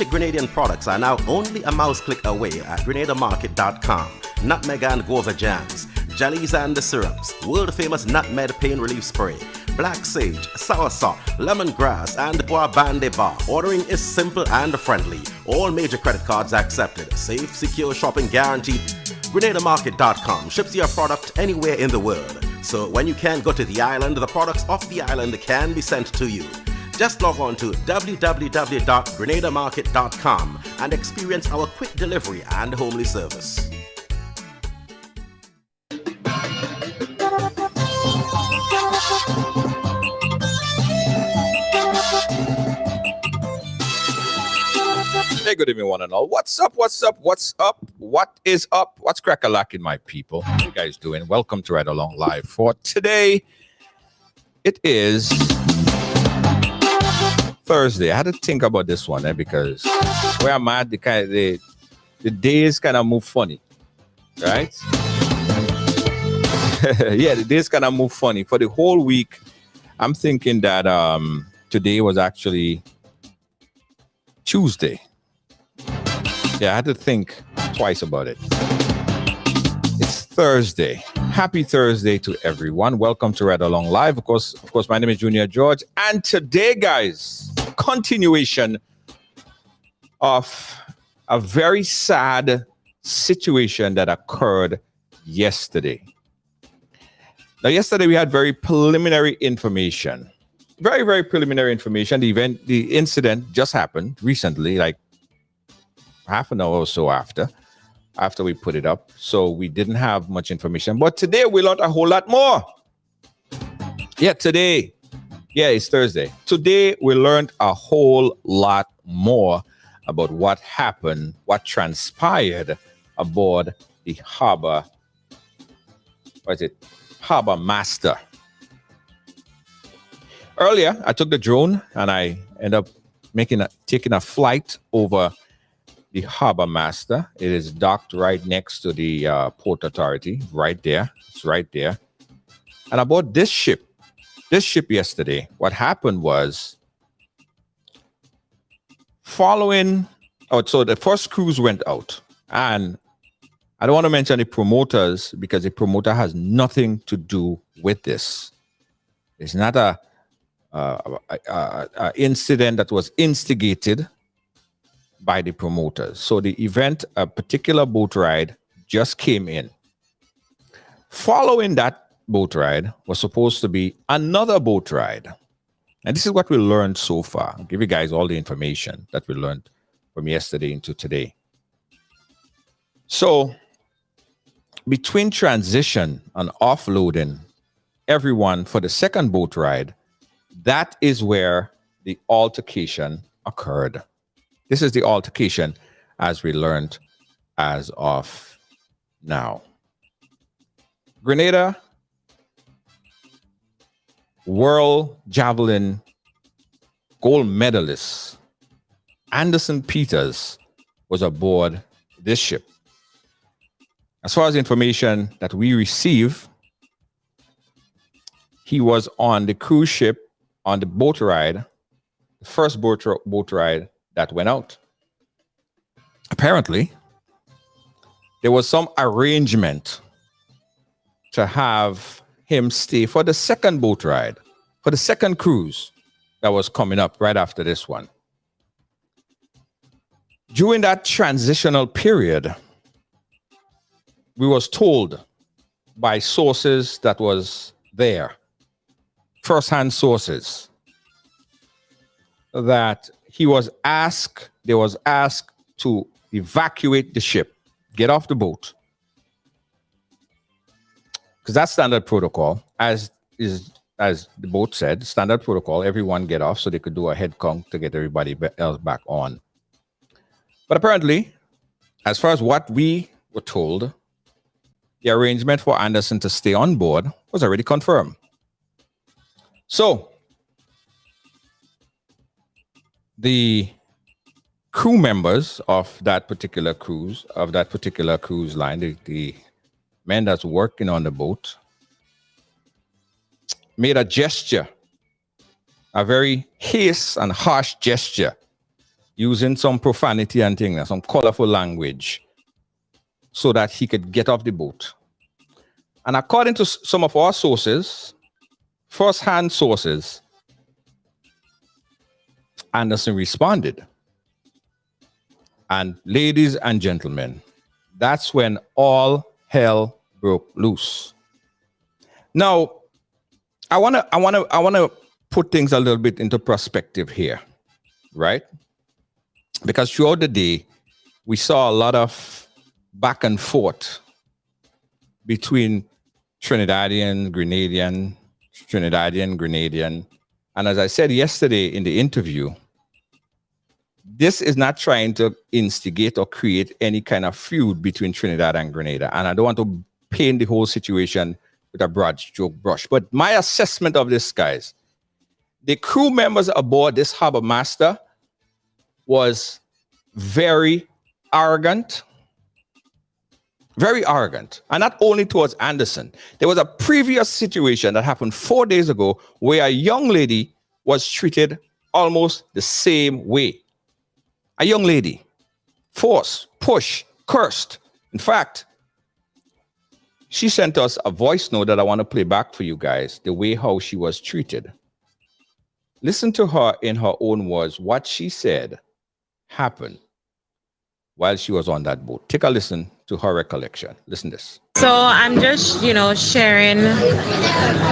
Grenadian products are now only a mouse click away at grenadamarket.com. Nutmeg and guava jams, jellies and the syrups, world-famous nutmeg pain relief spray, black sage, soursop, lemongrass, and bois bande bar. Ordering is simple and friendly. All major credit cards accepted. Safe, secure shopping guaranteed. Grenadamarket.com ships your product anywhere in the world. So when you can't go to the island, the products off the island can be sent to you. Just log on to www.grenadamarket.com and experience our quick delivery and homely service. Hey, good evening, one and all. What's up? What's up? What's up? What is up? What's crack-a-lacking, my people? How you guys doing? Welcome to Ride Along Live. For today, it is Thursday. I had to think about this one because where I'm at, the days kind of move funny, right? Yeah, the days kind of move funny. For the whole week, I'm thinking that today was actually Tuesday. Yeah, I had to think twice about it. It's Thursday. Happy Thursday to everyone. Welcome to Ride Along Live. Of course, my name is Junior George. And today, guys, continuation of a very sad situation that occurred yesterday. Now, yesterday we had very preliminary information. Very, very preliminary information. The incident just happened recently, like half an hour or so after we put it up. So we didn't have much information. But today we learned a whole lot more. Yeah, today. Yeah, it's Thursday. Today we learned a whole lot more about what happened, what transpired aboard the Harbour Master. Earlier, I took the drone and I ended up taking a flight over the Harbour Master. It is docked right next to the Port Authority, right there. It's right there. And aboard this ship yesterday, what happened was so the first cruise went out. And I don't want to mention the promoters because the promoter has nothing to do with this. It's not a incident that was instigated by the promoters. So the event, a particular boat ride just came in. Following that boat ride was supposed to be another boat ride. And this is what we learned so far. I'll give you guys all the information that we learned from yesterday into today. So between transition and offloading everyone for the second boat ride, that is where the altercation occurred. This is the altercation as we learned as of now. Grenada World Javelin gold medalist Anderson Peters was aboard this ship. As far as information that we receive, he was on the cruise ship on the boat ride, the first boat ride that went out. Apparently, there was some arrangement to have him stay for the second boat ride, for the second cruise that was coming up right after this one. During that transitional period, we was told by sources that was there, first-hand sources, that they was asked to evacuate the ship, get off the boat. Because that's standard protocol, as the boat said, standard protocol, everyone get off so they could do a head count to get everybody else back on. But apparently, as far as what we were told, the arrangement for Anderson to stay on board was already confirmed. So, the crew members of that particular cruise line, the men that's working on the boat, made a gesture, a very hideous and harsh gesture using some profanity and things, some colorful language, so that he could get off the boat. And according to some of our sources, first-hand sources, Anderson responded. And ladies and gentlemen, that's when all hell broke loose. Now, I wanna put things a little bit into perspective here, right? Because throughout the day, we saw a lot of back and forth between Trinidadian, Grenadian. And as I said yesterday in the interview, this is not trying to instigate or create any kind of feud between Trinidad and Grenada. And I don't want to paint the whole situation with a broad stroke brush. But my assessment of this, guys, the crew members aboard this Harbour Master was very arrogant. Very arrogant. And not only towards Anderson. There was a previous situation that happened 4 days ago where a young lady was treated almost the same way. A young lady. Forced, pushed, cursed. In fact, she sent us a voice note that I want to play back for you guys, the way how she was treated. Listen to her in her own words. What she said happened while she was on that boat. Take a listen to her recollection. Listen to this. So I'm just, sharing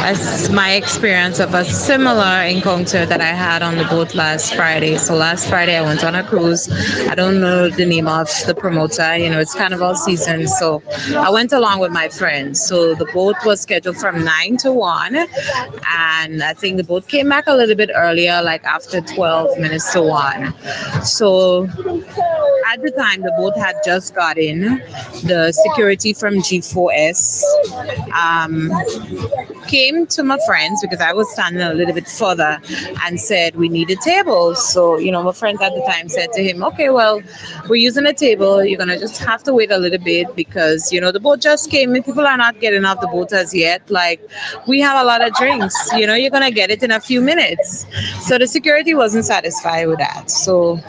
as my experience of a similar encounter that I had on the boat last Friday. So last Friday I went on a cruise. I don't know the name of the promoter. It's carnival season. So I went along with my friends. So the boat was scheduled from 9 to 1. And I think the boat came back a little bit earlier, like after 12 minutes to 1. So at the time, the boat had just got in. The security from G4S came to my friends because I was standing a little bit further and said, we need a table. So, my friends at the time said to him, okay, well, we're using a table. You're going to just have to wait a little bit because, the boat just came and people are not getting off the boat as yet. Like, we have a lot of drinks. You're going to get it in a few minutes. So the security wasn't satisfied with that. So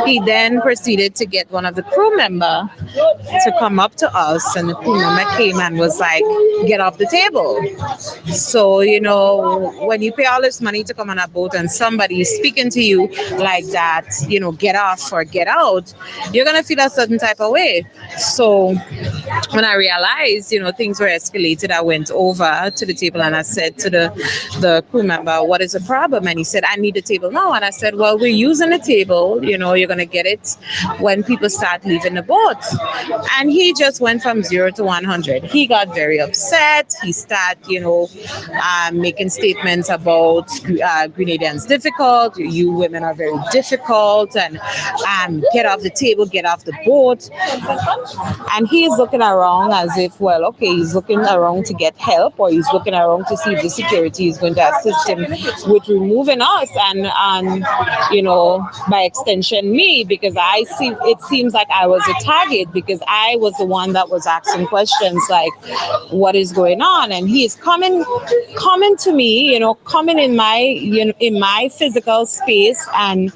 he then proceeded to get one of the crew member to come up to us, and the crew member came and was like, get off the table. So, when you pay all this money to come on a boat and somebody is speaking to you like that, get off or get out, you're going to feel a certain type of way. So when I realized, things were escalated, I went over to the table and I said to the crew member, what is the problem? And he said, I need a table now. And I said, well, we're using a table, you're going to get it when people start leaving the boat. And he just went from 0 to 100. He got very upset. He started, making statements about Grenadians difficult. You women are very difficult, and get off the table, get off the boat. And he's looking around as if, well, okay, he's looking around to get help, or he's looking around to see if the security is going to assist him with removing us and by extension me, because it seems like I was a target because I was the one that was asking questions like, what is going on? And he is coming to me, coming in my physical space and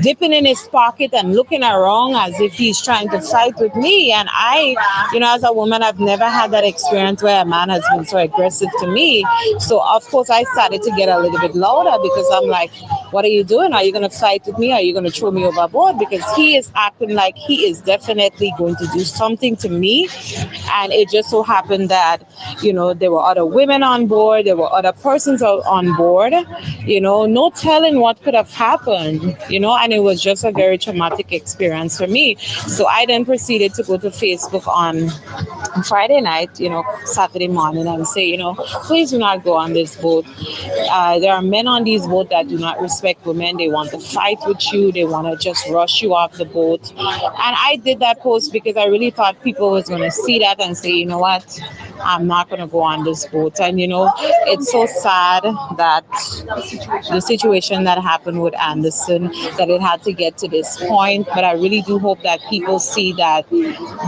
dipping in his pocket and looking around as if he's trying to fight with me. And I, as a woman, I've never had that experience where a man has been so aggressive to me. So of course I started to get a little bit louder because I'm like, what are you doing? Are you going to fight with me? Are you going to throw me overboard? Because he is acting like he is definitely going to do something to me. And it just so happened that, there were other women on board. There were other persons on board, no telling what could have happened, and it was just a very traumatic experience for me. So I then proceeded to go to Facebook on Friday night, Saturday morning, and say, please do not go on this boat. There are men on these boats that do not respect women. They want to fight with you. They want to just rush you off the boat. And I did that post because I really thought people was going to see that and say, you know what, I'm not going to go on this boat. And, it's so sad that the situation that happened with Anderson, that it had to get to this point. But I really do hope that people see that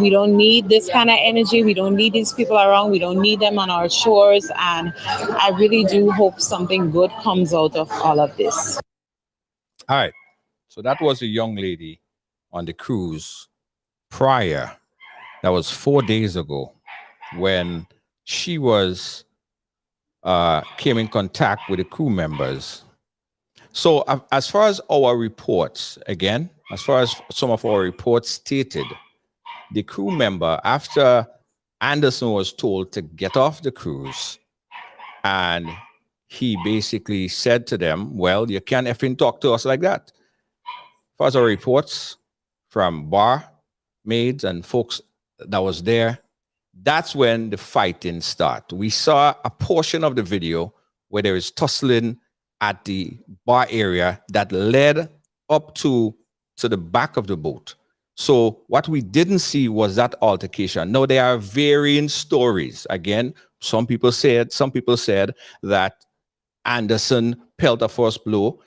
we don't need this kind of energy. We don't need these people around. We don't need them on our shores. And I really do hope something good comes out of all of this. All right. So that was a young lady on the cruise prior. That was 4 days ago when she was came in contact with the crew members. So as far as our reports, again, as far as some of our reports stated, the crew member, after Anderson was told to get off the cruise, and he basically said to them, well, you can't effing talk to us like that. As far as our reports from bar maids and folks that was there, that's when the fighting start. We saw a portion of the video where there is tussling at the bar area that led up to the back of the boat. So what we didn't see was that altercation. No, there are varying stories. Again, some people said that Anderson pelt a first blow.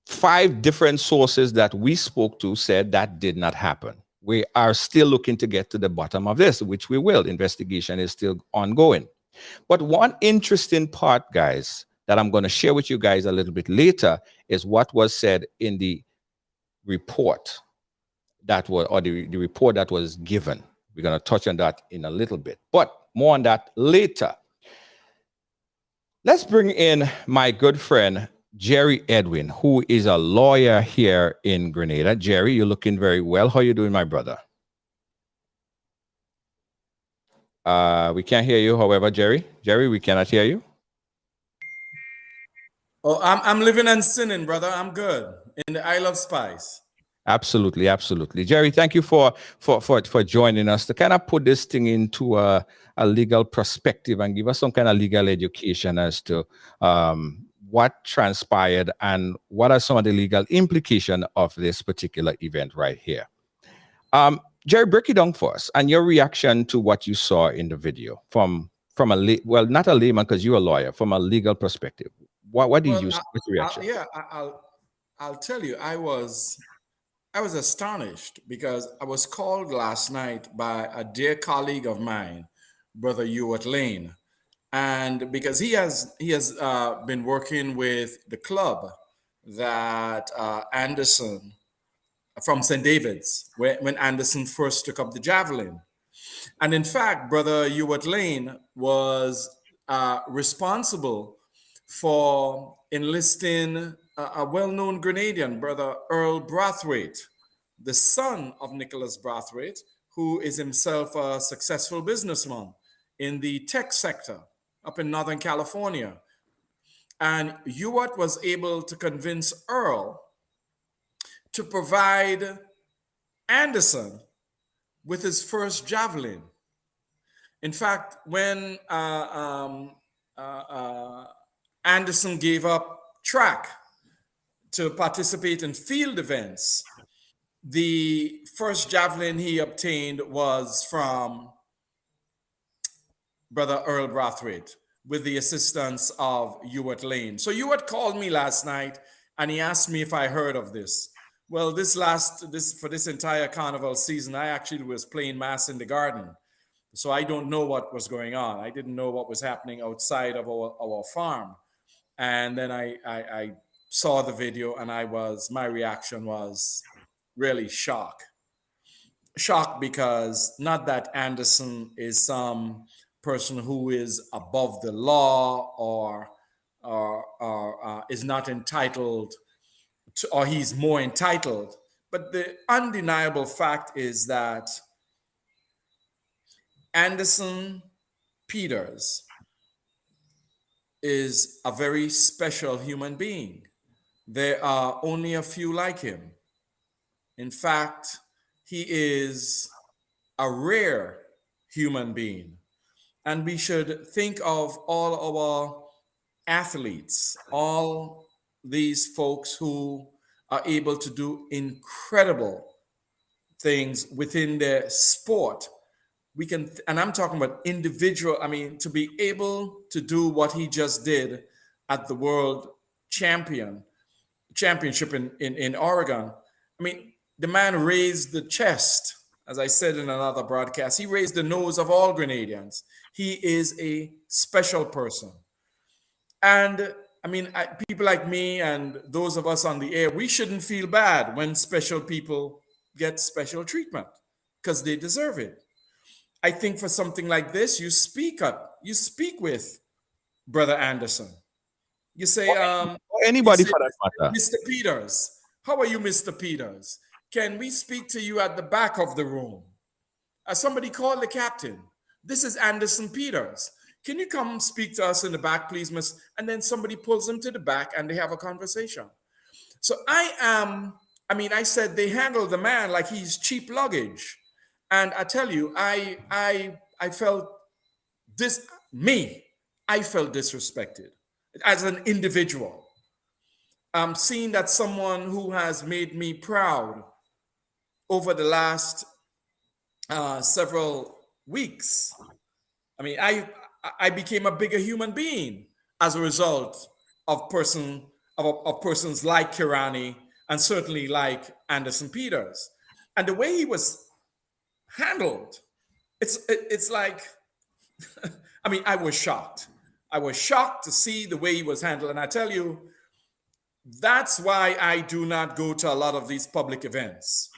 5 different sources that we spoke to said that did not happen. We are still looking to get to the bottom of this, which we will. Investigation is still ongoing. But one interesting part, guys, that I'm going to share with you guys a little bit later is what was said in the report that was, or the report that was given. We're going to touch on that in a little bit, but more on that later. Let's bring in my good friend, Jerry Edwin, who is a lawyer here in Grenada. Jerry, you're looking very well. How are you doing, my brother? We can't hear you, however, Jerry. Jerry, we cannot hear you. Oh, I'm living and sinning, brother. I'm good in the Isle of Spice. Absolutely, absolutely. Jerry, thank you for joining us to kind of put this thing into a legal perspective and give us some kind of legal education as to what transpired and what are some of the legal implications of this particular event right here. Jerry, break it down for us and your reaction to what you saw in the video from well, not a layman because you're a lawyer, from a legal perspective. What did you see? What's your reaction? I'll tell you, I was astonished because I was called last night by a dear colleague of mine, Brother Ewart Lane, and because he has been working with the club that Anderson from St. David's when Anderson first took up the javelin, and in fact, Brother Ewart Lane was responsible for enlisting a well-known Grenadian, Brother Earl Brathwaite, the son of Nicholas Brathwaite, who is himself a successful businessman in the tech sector up in Northern California. And Ewart was able to convince Earl to provide Anderson with his first javelin. In fact, when Anderson gave up track to participate in field events, the first javelin he obtained was from Brother Earl Brathwaite with the assistance of Ewart Lane. So Ewart called me last night and he asked me if I heard of this. Well, for this entire carnival season, I actually was playing mass in the garden. So I don't know what was going on. I didn't know what was happening outside of our farm. And then I saw the video and my reaction was really shock because not that Anderson is some person who is above the law or is not entitled to, or he's more entitled. But the undeniable fact is that Anderson Peters is a very special human being. There are only a few like him. In fact, he is a rare human being. And we should think of all our athletes, all these folks who are able to do incredible things within their sport. And I'm talking about individual, to be able to do what he just did at the World Championship in Oregon. The man raised the chest, as I said in another broadcast. He raised the nose of all Grenadians. He is a special person. And I mean, people like me and those of us on the air, we shouldn't feel bad when special people get special treatment because they deserve it. I think for something like this, you speak up, you speak with Brother Anderson. You say, Or you anybody say, for that matter. Mr. Peters, how are you, Mr. Peters? Can we speak to you at the back of the room? Somebody call the captain. This is Anderson Peters. Can you come speak to us in the back, please, miss? And then somebody pulls them to the back and they have a conversation. So I said they handle the man like he's cheap luggage. And I tell you, I felt I felt disrespected as an individual. I'm seeing that someone who has made me proud over the last several weeks. I mean, I became a bigger human being as a result of persons like Kirani and certainly like Anderson Peters, and the way he was handled. It's like, I mean, I was shocked. I was shocked to see the way he was handled, and I tell you, that's why I do not go to a lot of these public events.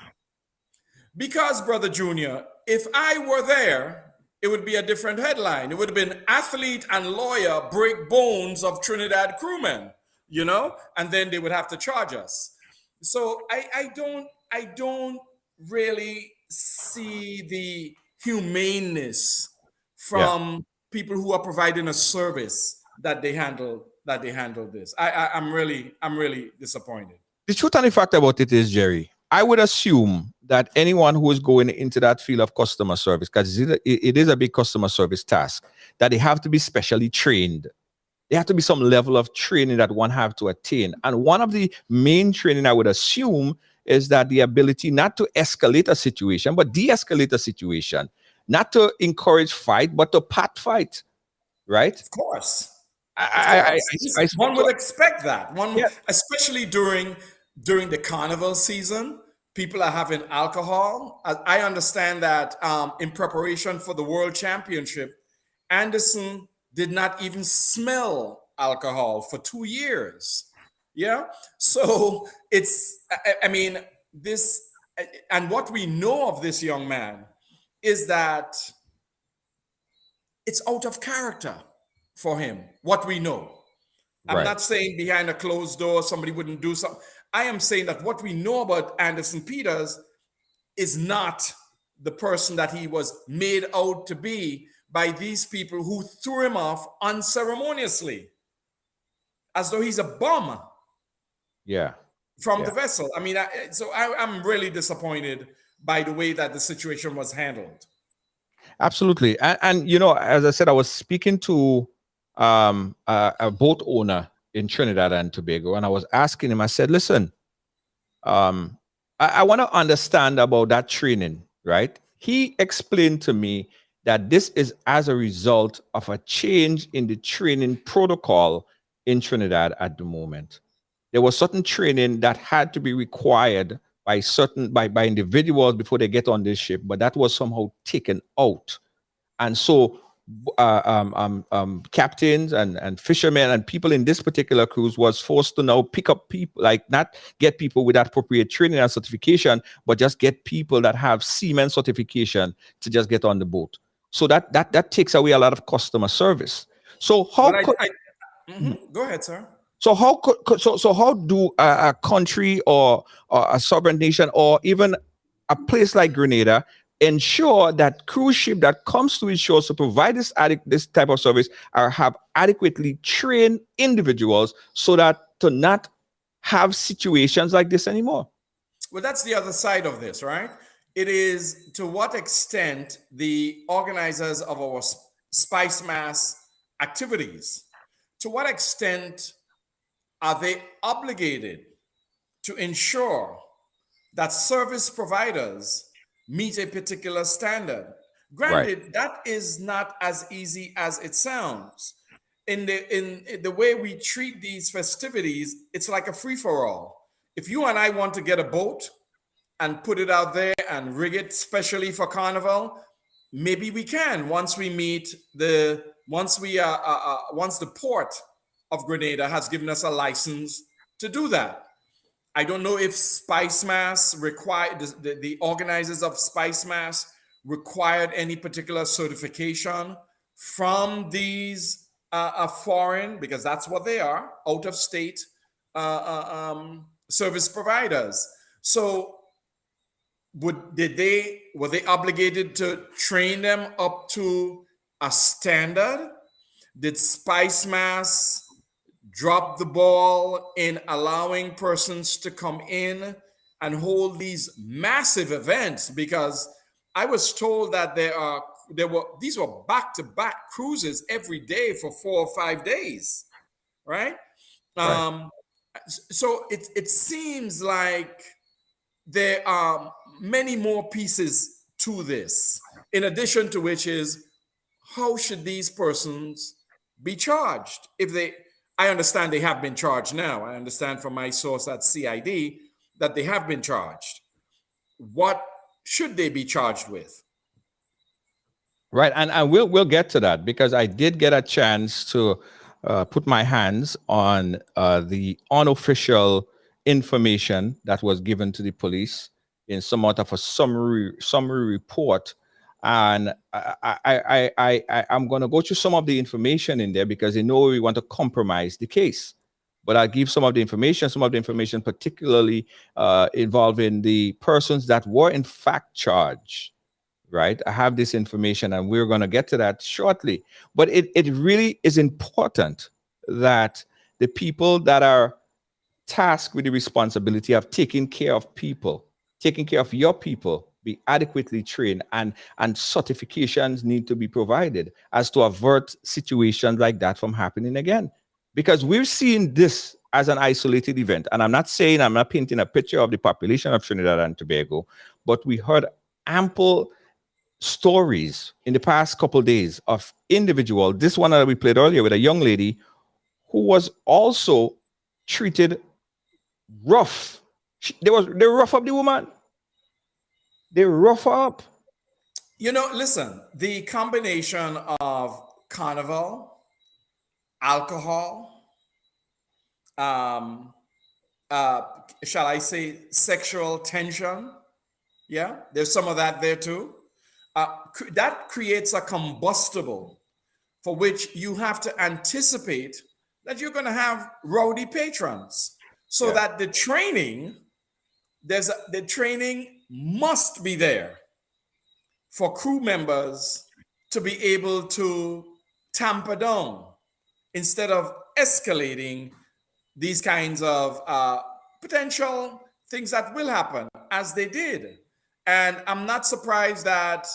Because, Brother Junior, if I were there, it would be a different headline. It would have been athlete and lawyer break bones of Trinidad crewmen, and then they would have to charge us. So I don't really see the humaneness from people who are providing a service that they handle this. I'm really disappointed. The truth and the fact about it is, Jerry, I would assume that anyone who is going into that field of customer service, because it is a big customer service task, that they have to be specially trained. There have to be some level of training that one have to attain. And one of the main training I would assume is that the ability not to escalate a situation, but de-escalate a situation, not to encourage fight, but to pat fight, right? Of course. One would expect that. Especially during the carnival season, people are having alcohol. I understand that in preparation for the World Championship, Anderson did not even smell alcohol for 2 years. Yeah. So and what we know of this young man is that it's out of character for him, what we know. I'm not saying behind a closed door somebody wouldn't do something. I am saying that what we know about Anderson Peters is not the person that he was made out to be by these people who threw him off unceremoniously, as though he's a bum. From the vessel. I mean, I'm really disappointed by the way that the situation was handled. Absolutely. And as I said, I was speaking to a boat owner in Trinidad and Tobago, and I was asking him, I said, listen, I want to understand about that training, right? He explained to me that this is as a result of a change in the training protocol in Trinidad at the moment. There was certain training that had to be required by individuals before they get on this ship, but that was somehow taken out. And so captains and fishermen and people in this particular cruise was forced to now pick up people, like not get people with appropriate training and certification, but just get people that have seaman certification to just get on the boat. So that takes away a lot of customer service. So how go ahead, sir. So how do a country or a sovereign nation or even a place like Grenada ensure that cruise ship that comes to its shores to provide this type of service have adequately trained individuals so that to not have situations like this anymore? Well, that's the other side of this, right? It is to what extent the organizers of our Spice Mass activities, to what extent are they obligated to ensure that service providers meet a particular standard? Granted, that is not as easy as it sounds. In the way we treat these festivities, it's like a free-for-all. If you and I want to get a boat and put it out there and rig it specially for Carnival, maybe we can once the port of Grenada has given us a license to do that. I don't know if Spice Mass required, the organizers of Spice Mass required any particular certification from these foreign, because that's what they are, out of state service providers. So were they obligated to train them up to a standard? Did Spice Mass drop the ball in allowing persons to come in and hold these massive events? Because I was told that these were back-to-back cruises every day for 4 or 5 days, right? Right. So it seems like there are many more pieces to this, in addition to which is, how should these persons be charged? I understand they have been charged now. I understand from my source at CID that they have been charged. What should they be charged with? Right, and we'll get to that because I did get a chance to put my hands on the unofficial information that was given to the police in somewhat of a summary report, and I'm going to go through some of the information in there because they know we want to compromise the case. But I'll give some of the information particularly involving the persons that were in fact charged. Right, I have this information and we're going to get to that shortly, but it really is important that the people that are tasked with the responsibility of taking care of people, taking care of your people, be adequately trained, and certifications need to be provided as to avert situations like that from happening again, because we're seeing this as an isolated event. And I'm not painting a picture of the population of Trinidad and Tobago, but we heard ample stories in the past couple of days of individual. This one that we played earlier with a young lady who was also treated rough. They rough up the woman. They rough her up. Listen, the combination of carnival, alcohol, shall I say, sexual tension. Yeah, there's some of that there too. That creates a combustible for which you have to anticipate that you're going to have rowdy patrons. So that the training must be there for crew members to be able to tamper down instead of escalating these kinds of potential things that will happen, as they did. And I'm not surprised that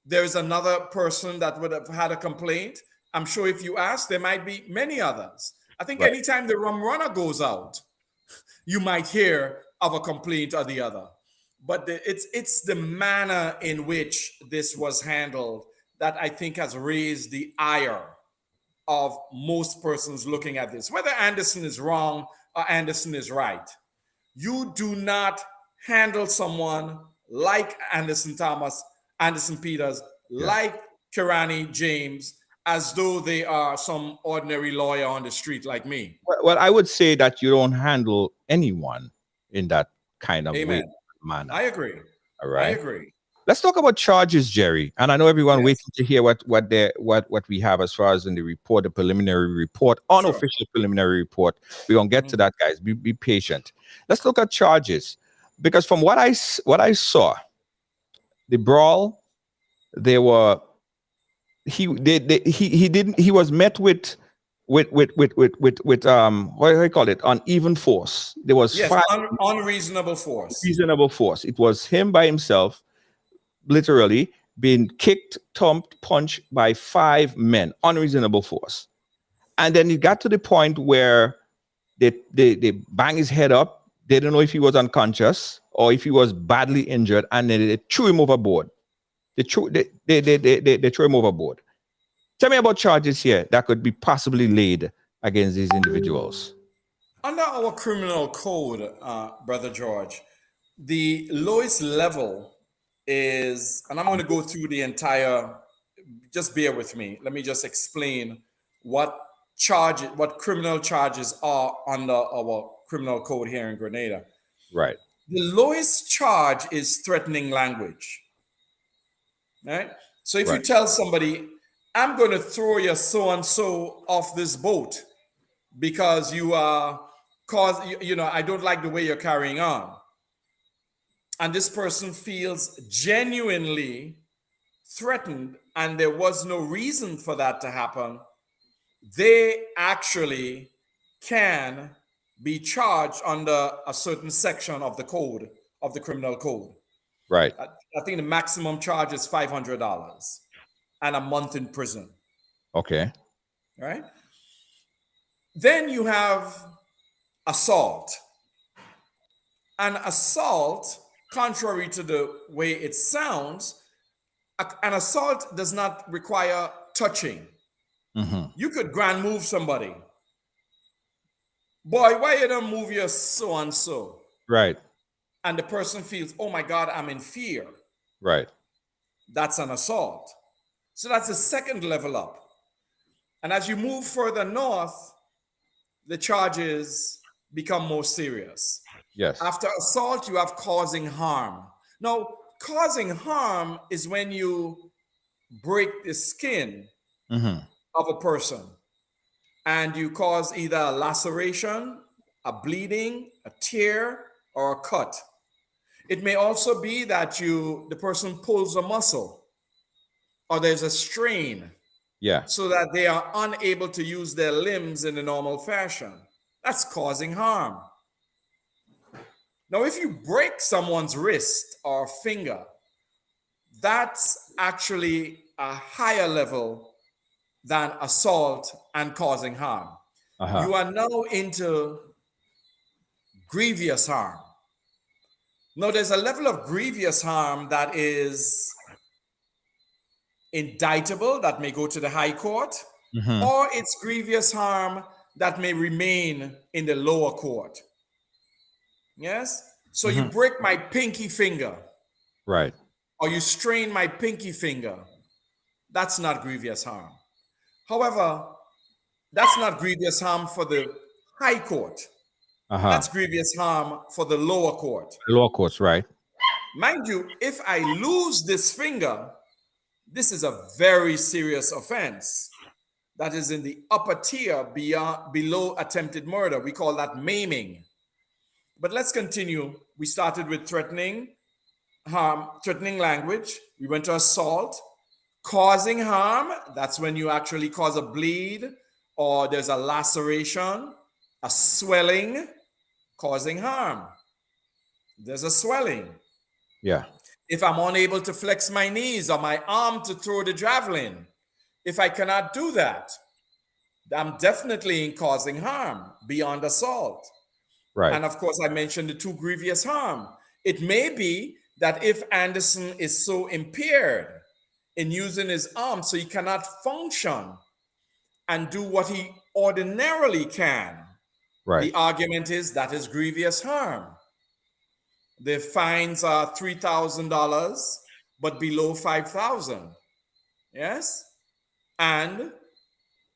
there's another person that would have had a complaint. I'm sure if you ask, there might be many others. I think anytime the rum runner goes out, you might hear of a complaint or the other. But it's the manner in which this was handled that I think has raised the ire of most persons looking at this. Whether Anderson is wrong or Anderson is right, you do not handle someone like Anderson Peters, like Kirani James, as though they are some ordinary lawyer on the street like me. Well, I would say that you don't handle anyone in that kind of Amen. manner. I agree. All right. I agree. Let's talk about charges, Jerry. And I know everyone waiting to hear what we have as far as in the report, the preliminary report, unofficial preliminary report. We're gonna get to that, guys. Be patient. Let's look at charges, because from what I saw, the brawl, he was met with what do you call it, uneven force. There was unreasonable force. Reasonable force. It was him by himself, literally being kicked, thumped, punched by 5 men, unreasonable force. And then it got to the point where they bang his head up. They don't know if he was unconscious or if he was badly injured, and then they threw him overboard. They threw him overboard. Tell me about charges here that could be possibly laid against these individuals. Under our criminal code, Brother George, the lowest level is, and I'm going to go through the entire, just bear with me. Let me just explain what what criminal charges are under our criminal code here in Grenada. Right. The lowest charge is threatening language. Right? So if you Right. tell somebody, I'm going to throw your so and so off this boat because you are I don't like the way you're carrying on. And this person feels genuinely threatened and there was no reason for that to happen, they actually can be charged under a certain section of the code, of the criminal code. Right. I think the maximum charge is $500 and a month in prison. Okay. Right? Then you have assault. And assault, contrary to the way it sounds, an assault does not require touching. You could grand move somebody. Boy, why you don't move your so and so? Right. And the person feels, oh my God, I'm in fear. Right. That's an assault. So that's the second level up. And as you move further north, the charges become more serious. Yes. After assault, you have causing harm. Now, causing harm is when you break the skin of a person and you cause either a laceration, a bleeding, a tear, or a cut. It may also be that the person pulls a muscle or there's a strain Yeah. so that they are unable to use their limbs in the normal fashion. That's causing harm. Now, if you break someone's wrist or finger, that's actually a higher level than assault and causing harm. You are now into grievous harm. Now, there's a level of grievous harm that is indictable, that may go to the high court, or it's grievous harm that may remain in the lower court. Yes? So you break my pinky finger. Right. Or you strain my pinky finger. That's not grievous harm. However, that's not grievous harm for the high court. That's grievous harm for the lower court. Lower courts, right. Mind you, if I lose this finger, this is a very serious offense. That is in the upper tier below attempted murder. We call that maiming. But let's continue. We started with threatening harm, threatening language. We went to assault, causing harm. That's when you actually cause a bleed or there's a laceration, a swelling, causing harm. There's a swelling. Yeah. If I'm unable to flex my knees or my arm to throw the javelin, if I cannot do that, I'm definitely in causing harm beyond assault. Right. And of course, I mentioned the two grievous harm. It may be that if Anderson is so impaired in using his arm, so he cannot function and do what he ordinarily can, Right. the argument is that is grievous harm. The fines are $3,000, but below $5,000. Yes? And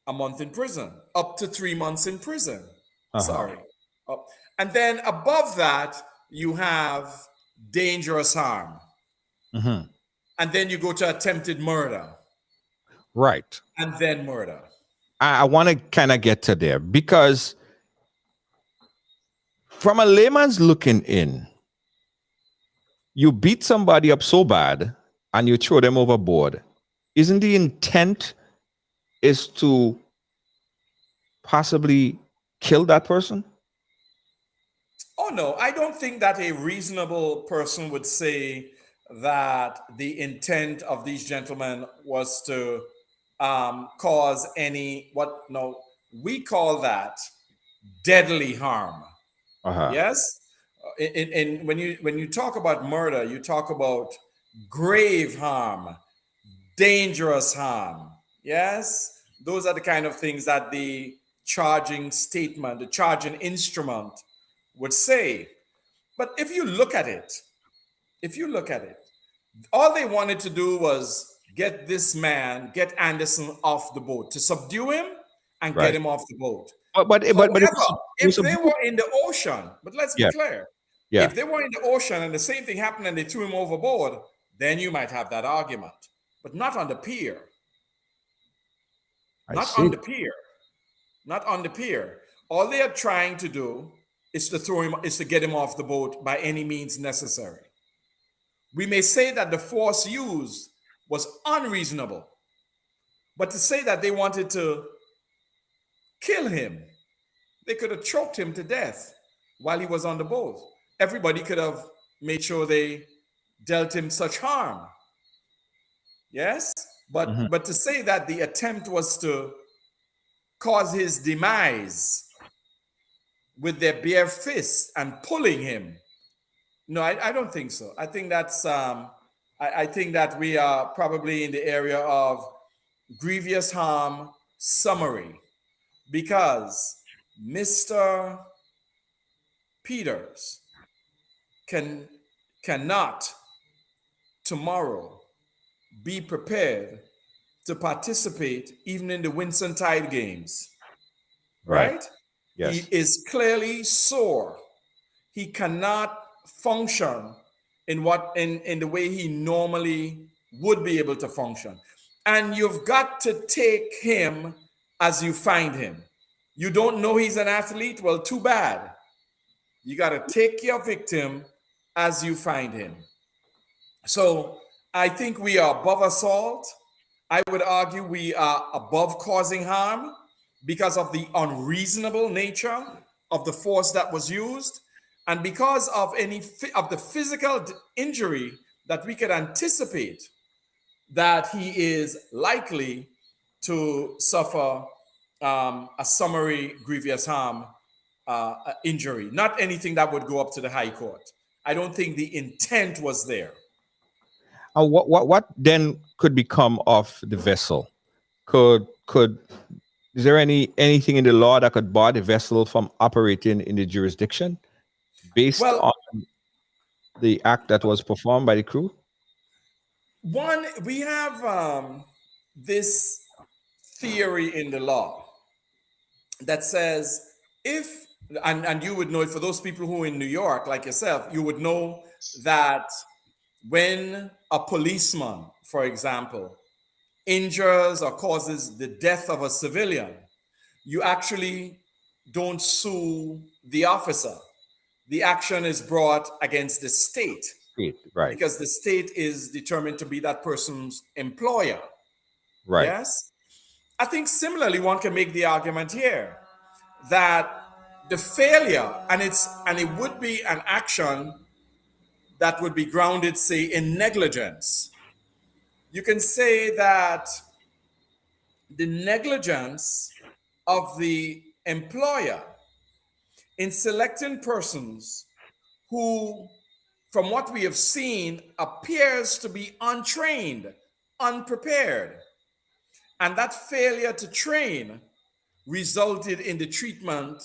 a month in prison, up to 3 months in prison. Sorry. And then above that, you have dangerous harm. And then you go to attempted murder. Right. And then murder. I want to kind of get to there because from a layman's looking in, you beat somebody up so bad and you throw them overboard. Isn't the intent is to possibly kill that person? Oh, no, I don't think that a reasonable person would say that the intent of these gentlemen was to cause we call that deadly harm. Yes? And when you talk about murder, you talk about grave harm, dangerous harm. Yes? Those are the kind of things that the charging statement, the charging instrument would say. But if you look at it, all they wanted to do was get Anderson off the boat, to subdue him and get Right. him off the boat. But However, it was if a they boat. were in the ocean, but let's be Yeah. clear, Yeah. if they were in the ocean and the same thing happened and they threw him overboard, then you might have that argument, but not on the pier. I Not see. on the pier. Not on the pier. All they are trying to do is to get him off the boat by any means necessary. We may say that the force used was unreasonable, but to say that they wanted to kill him, they could have choked him to death while he was on the boat. Everybody could have made sure they dealt him such harm. Yes? Mhm. But to say that the attempt was to cause his demise with their bare fists and pulling him. No, I don't think so. I think that's I think that we are probably in the area of grievous harm summary because Mr. Peters cannot tomorrow be prepared to participate even in the Whitsuntide games, Right. right? He Yes. is clearly sore. He cannot function in the way he normally would be able to function. And you've got to take him as you find him. You don't know he's an athlete? Well, too bad. You got to take your victim as you find him. So I think we are above assault. I would argue we are above causing harm because of the unreasonable nature of the force that was used and because of of the physical injury that we could anticipate that he is likely to suffer a summary grievous harm injury, not anything that would go up to the high court. I don't think the intent was there. What then could become of the vessel? Could is there anything in the law that could bar the vessel from operating in the jurisdiction based Well, on the act that was performed by the crew? one, we have this theory in the law that says if, and you would know it for those people who are in New York, like yourself, you would know that when a policeman, for example, injures or causes the death of a civilian, you actually don't sue the officer. The action is brought against the state Right. because the state is determined to be that person's employer. Right. Yes? I think similarly, one can make the argument here that the failure, and it would be an action that would be grounded, say, in negligence. You can say that the negligence of the employer in selecting persons who, from what we have seen, appears to be untrained, unprepared. And that failure to train resulted in the treatment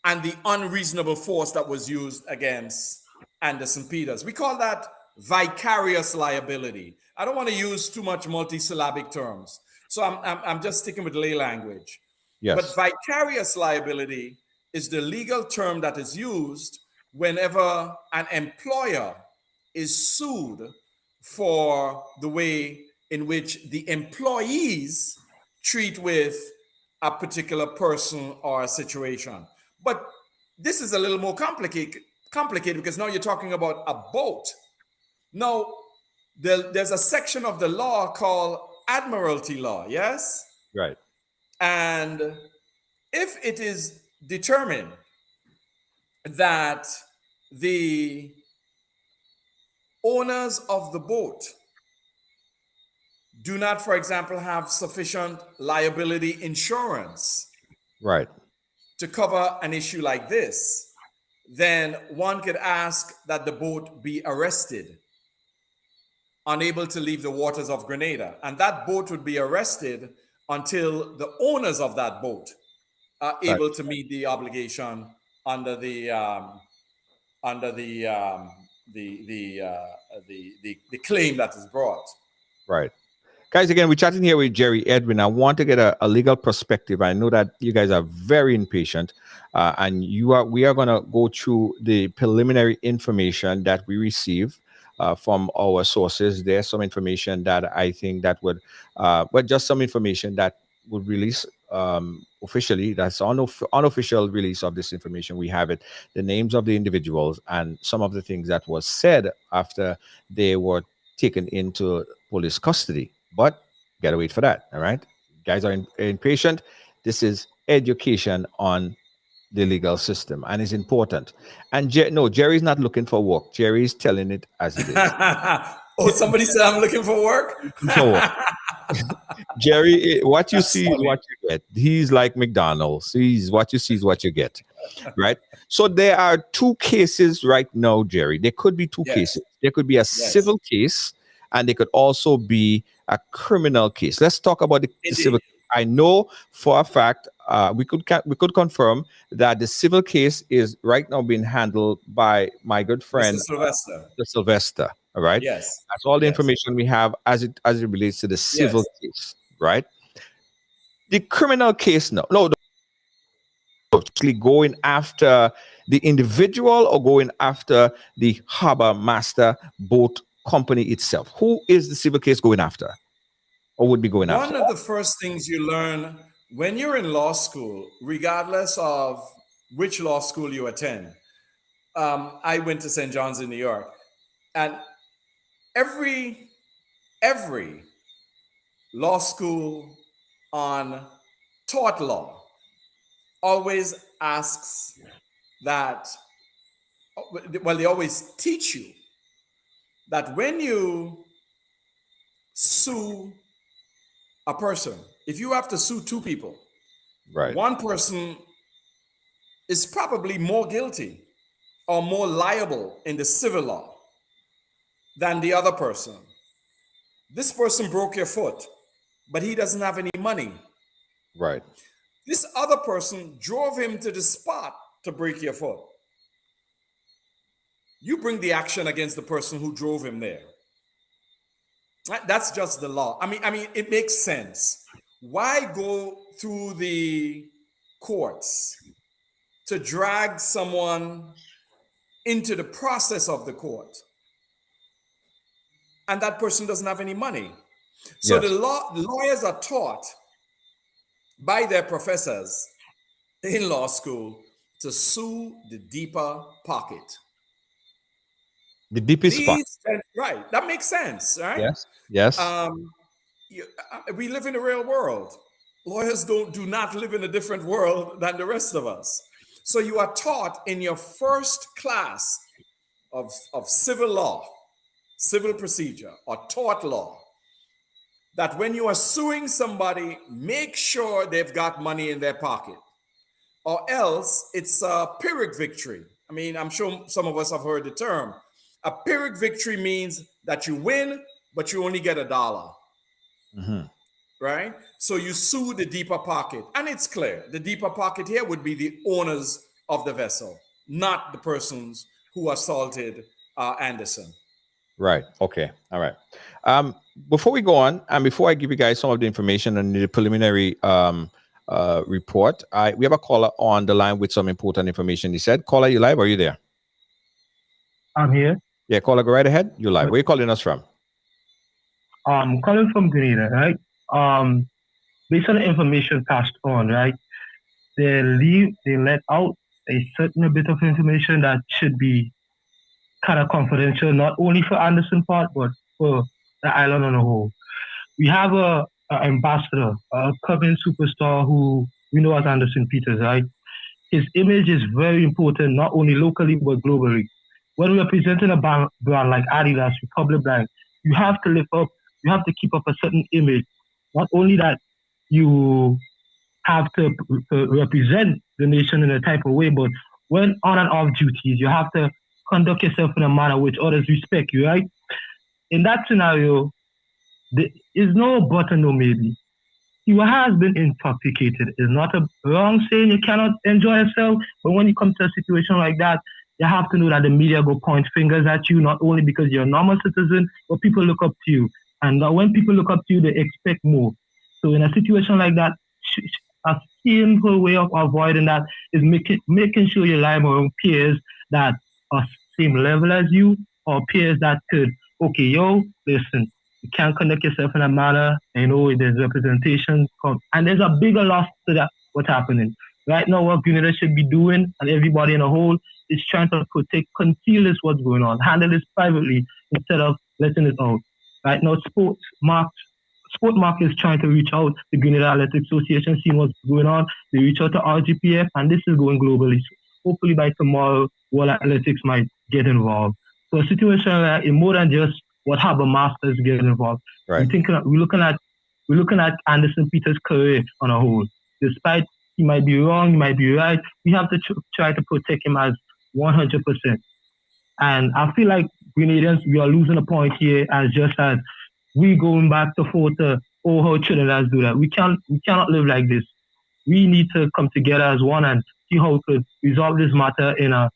and the unreasonable force that was used against Anderson Peters. We call that vicarious liability. I don't want to use too much multisyllabic terms, so I'm just sticking with lay language. But Yes. vicarious liability is the legal term that is used whenever an employer is sued for the way in which the employees treat with a particular person or a situation. But this is a little more complicated because now you're talking about a boat. Now, there's a section of the law called admiralty law, yes? Right. And if it is determined that the owners of the boat do not, for example, have sufficient liability insurance Right. to cover an issue like this, then one could ask that the boat be arrested, unable to leave the waters of Grenada. And that boat would be arrested until the owners of that boat are Right. able to meet the obligation under under the the claim that is brought. Right. Guys, again, we're chatting here with Jerry Edwin. I want to get a legal perspective. I know that you guys are very impatient, and we are going to go through the preliminary information that we receive from our sources. There's some information that I think that would, but just some information that would release officially. That's unofficial release of this information. We have it, the names of the individuals, and some of the things that was said after they were taken into police custody. But gotta wait for that. All right, guys are impatient. This is education on the legal system, and it's important. And no, Jerry's not looking for work. Jerry's telling it as it is. Oh, somebody said I'm looking for work. So, Jerry, what you see is what you get. He's like McDonald's. He's what you see is what you get, right? So there are two cases right now, Jerry. There could be two cases. There could be a civil case, and there could also be a criminal case. Let's talk about the civil case. I know for a fact we could confirm that the civil case is right now being handled by my good friend Mr. Sylvester. All right. Yes. That's all the information we have as it relates to the civil case, right? The criminal case, no, actually going after the individual or going after the Harbour Master boat company itself. Who is the civil case going after, or would be going after? One of the first things you learn when you're in law school, regardless of which law school you attend. I went to St. John's in New York, and every law school on tort law always asks that, well, they always teach you that when you sue a person, if you have to sue two people, right, one person is probably more guilty or more liable in the civil law than the other person. This person broke your foot, but he doesn't have any money. Right. This other person drove him to the spot to break your foot. You bring the action against the person who drove him there. That's just the law. I mean, it makes sense. Why go through the courts to drag someone into the process of the court, and that person doesn't have any money? So the lawyers are taught by their professors in law school to sue the deeper pocket. The deepest spot. Right. That makes sense, right? Yes. Yes. We live in the real world. Lawyers do not live in a different world than the rest of us. So you are taught in your first class of civil law, civil procedure, or tort law, that when you are suing somebody, make sure they've got money in their pocket, or else it's a Pyrrhic victory. I mean, I'm sure some of us have heard the term. A Pyrrhic victory means that you win, but you only get $1. Mm-hmm. Right? So you sue the deeper pocket. And it's clear. The deeper pocket here would be the owners of the vessel, not the persons who assaulted Anderson. Right. Okay. All right. Before we go on, and before I give you guys some of the information on the preliminary report, we have a caller on the line with some important information. He said, caller, you live? Are you there? I'm here. Yeah, caller, go right ahead. You live. Where are you calling us from? I'm calling from Grenadian, right? Based on the information passed on, right? They let out a certain bit of information that should be kind of confidential, not only for Anderson part, but for the island on the whole. We have a ambassador, a current superstar who we know as Anderson Peters, right? His image is very important, not only locally, but globally. When we are presenting a brand like Adidas, Republic Brand, you have to live up, you have to keep up a certain image. Not only that, you have to represent the nation in a type of way, but when on and off duties, you have to conduct yourself in a manner which others respect you, right? In that scenario, there is no but and no maybe. He has been intoxicated. It's not a wrong saying you cannot enjoy yourself, but when you come to a situation like that, you have to know that the media go point fingers at you, not only because you're a normal citizen, but people look up to you. And when people look up to you, they expect more. So in a situation like that, a simple way of avoiding that is making sure you lie around peers that are same level as you, or peers that could, okay, yo, listen, you can't conduct yourself in a manner, there's representation, and there's a bigger loss to that, what's happening. Right now, what Grenada should be doing, and everybody in a whole, is trying to protect, conceal this what's going on, handle this privately instead of letting it out. Right now, Sport Mark is trying to reach out to Grenada Athletics Association, seeing what's going on. They reach out to RGPF, and this is going globally. So hopefully by tomorrow, World Athletics might get involved. So a situation like more than just what Harbour Master is getting involved. Right. We're looking at Anderson Peters' career on a whole. Despite he might be wrong, he might be right, we have to try to protect him as 100%. And I feel like Grenadians, we are losing a point here as we going back to photo, how Trinidad do that. We cannot live like this. We need to come together as one and see how we could resolve this matter in a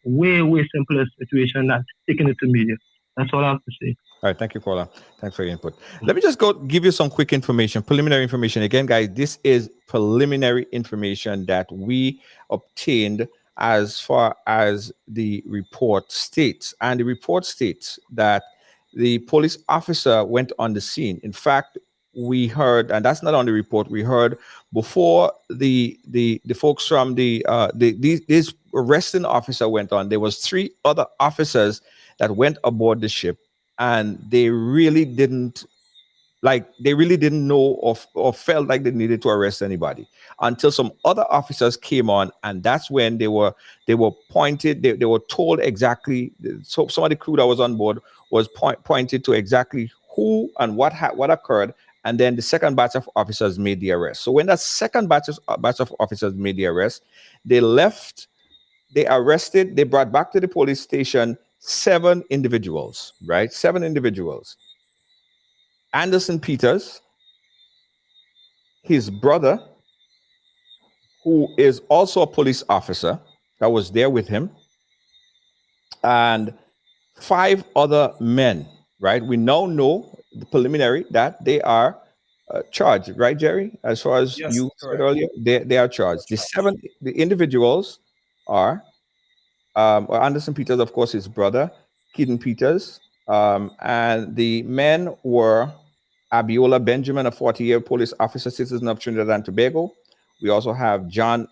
way, way simpler situation than taking it to media. That's all I have to say. All right, thank you, caller. Thanks for your input. Let me just go give you some quick information, preliminary information. Again, guys, this is preliminary information that we obtained as far as the report states. And the report states that the police officer went on the scene. In fact, we heard, and that's not on the report, we heard before the folks from this arresting officer went on, there was 3 other officers that went aboard the ship, and they really didn't know or felt like they needed to arrest anybody until some other officers came on, and that's when they were pointed, they were told exactly. So some of the crew that was on board was pointed to exactly who and what occurred, and then the second batch of officers made the arrest. So when that second batch of officers made the arrest, they arrested, they brought back to the police station 7 individuals, right? 7 individuals. Anderson Peters, his brother, who is also a police officer that was there with him, and 5 other men, right? We now know the preliminary that they are charged, right, Jerry? As far as you said earlier, they are charged. The individuals are Anderson Peters, of course, his brother, Keaton Peters, and the men were Abiola Benjamin, a 40-year police officer, citizen of Trinidad and Tobago. We also have John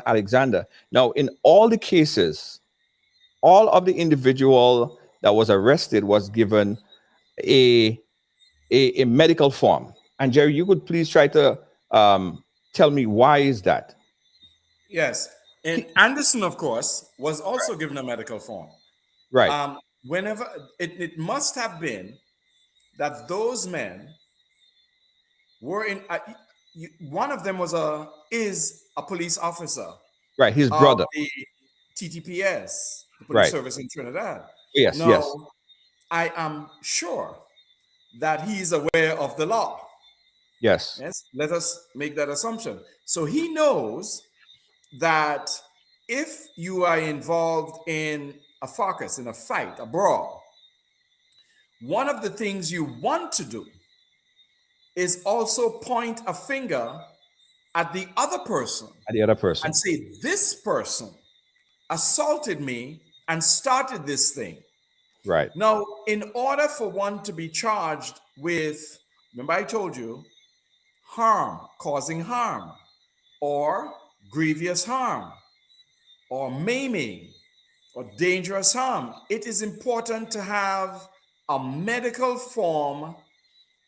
Alexander. Now, in all the cases, all of the individual that was arrested was given a medical form. And Jerry, you could please try to tell me why is that? Yes. And Anderson, of course, was also given a medical form. Right. Whenever it must have been that those men were in. One of them is a police officer. Right. His brother. The TTPS, the police service in Trinidad. Yes. Now, yes. I am sure that he is aware of the law. Yes. Yes. Let us make that assumption. So he knows that if you are involved in a fracas, in a fight, a brawl, one of the things you want to do is also point a finger at the other person. And say, this person assaulted me and started this thing. Right. Now, in order for one to be charged with, remember I told you, harm, causing harm, or grievous harm, or maiming, or dangerous harm, it is important to have a medical form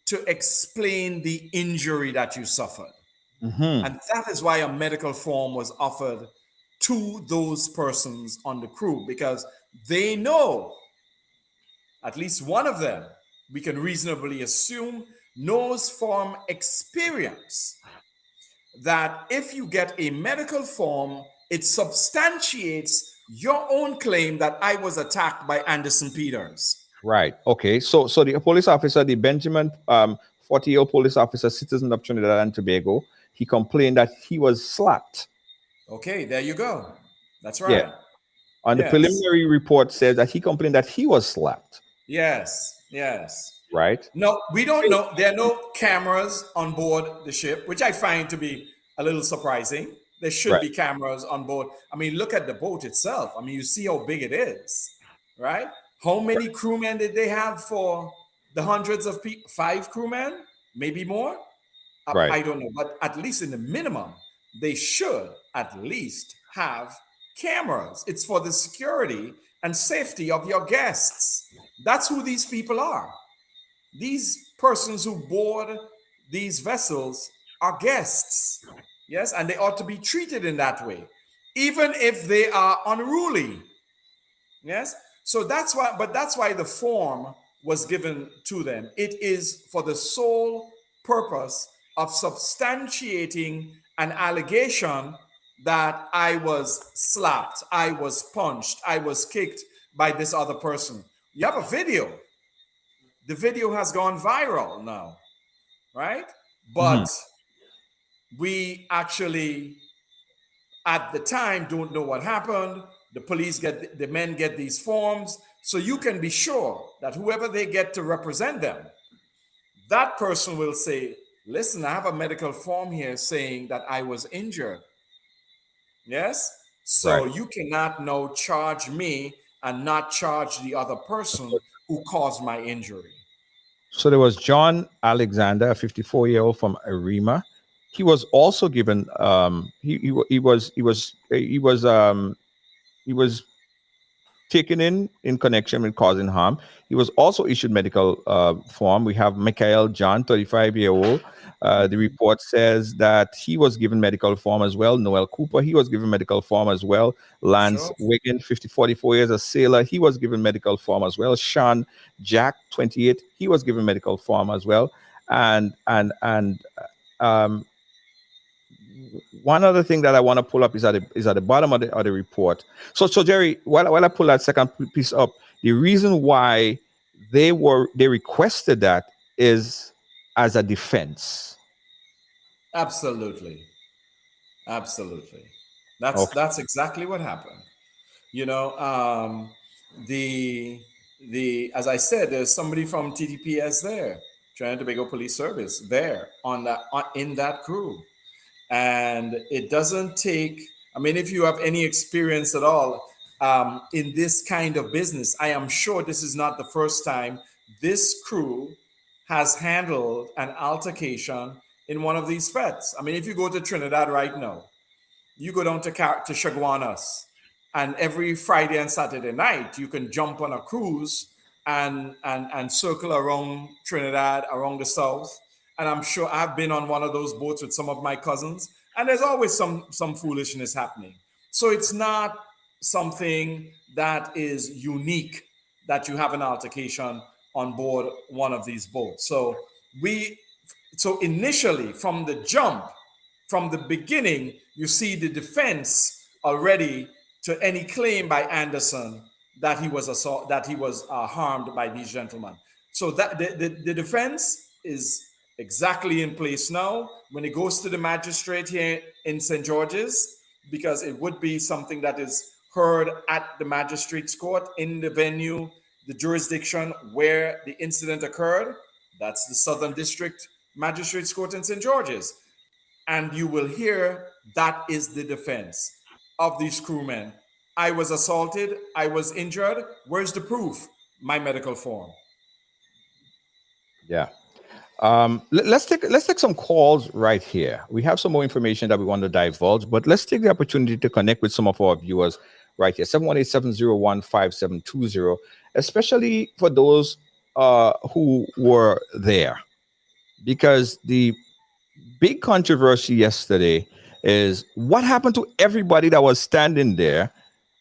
to explain the injury that you suffered. Mm-hmm. And that is why a medical form was offered to those persons on the crew, because they know, at least one of them, we can reasonably assume, knows from experience that if you get a medical form, it substantiates your own claim that I was attacked by Anderson Peters. Right. Okay. So the police officer, the Benjamin 40-year-old police officer, citizen of Trinidad and Tobago, he complained that he was slapped. Okay, there you go. That's right. Yeah. On the preliminary report says that he complained that he was slapped. Yes, yes. Right. No, we don't know. There are no cameras on board the ship, which I find to be a little surprising. There should Right. be cameras on board. I mean, look at the boat itself. I mean, you see how big it is, right? How many crewmen did they have for the hundreds of people? 5 crewmen, maybe more. Right. I don't know, but at least in the minimum, they should at least have cameras. It's for the security and safety of your guests. That's who these people are. These persons who board these vessels are guests, yes, and they ought to be treated in that way, even if they are unruly, yes. So that's why the form was given to them. It is for the sole purpose of substantiating an allegation that I was slapped, I was punched, I was kicked by this other person. You have a video. The video has gone viral now, right? Mhm. But we actually, at the time, don't know what happened. The men get these forms. So you can be sure that whoever they get to represent them, that person will say, listen, I have a medical form here saying that I was injured. Yes? Right. So you cannot now charge me and not charge the other person who caused my injury. So there was John Alexander, a 54-year-old from Arima. He was also given he was taken in connection with causing harm. He was also issued medical form. We have Michael John, 35-year-old. The report says that he was given medical form as well. Noel Cooper, he was given medical form as well. Lance Sure. Wiggin, 44 years, a sailor, he was given medical form as well. Sean Jack, 28, he was given medical form as well. And um, one other thing that I want to pull up is at the bottom of the report. So Jerry, while I pull that second piece up, the reason why they requested that is as a defense. Absolutely. Absolutely. That's Okay. that's exactly what happened. You know, the as I said, there's somebody from TTPS there, Trinidad and Tobago Police Service, there in that crew, and it doesn't take. I mean, if you have any experience at all in this kind of business, I am sure this is not the first time this crew has handled an altercation in one of these feds. I mean, if you go to Trinidad right now, you go down to Chaguanas, and every Friday and Saturday night you can jump on a cruise and circle around Trinidad, around the south. And I'm sure I've been on one of those boats with some of my cousins, and there's always some foolishness happening. So it's not something that is unique that you have an altercation on board one of these boats. We so initially from the jump, from the beginning, you see the defense already to any claim by Anderson that he was harmed by these gentlemen. So that the defense is exactly in place now. When it goes to the magistrate here in St. George's, because it would be something that is heard at the magistrate's court in the venue, the jurisdiction where the incident occurred. That's the Southern District Magistrates Court in St. George's. And you will hear that is the defense of these crewmen. I was assaulted, I was injured. Where's the proof? My medical form. Yeah. Let's take some calls right here. We have some more information that we want to divulge, but let's take the opportunity to connect with some of our viewers right here. 718-701-5720, especially for those who were there, because the big controversy yesterday is what happened to everybody that was standing there,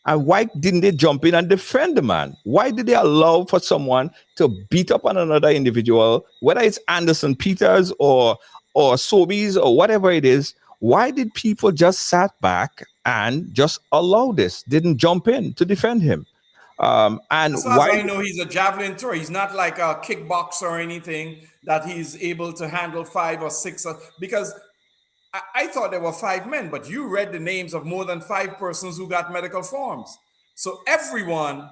and why didn't they jump in and defend the man? Why did they allow for someone to beat up on another individual, whether it's Anderson Peters or Sobeys or whatever it is? Why did people just sat back and just allow this? Didn't jump in to defend him? And As far as why? I know, he's a javelin thrower. He's not like a kickboxer or anything that he's able to handle 5 or 6. Because I thought there were 5 men, but you read the names of more than 5 persons who got medical forms. So everyone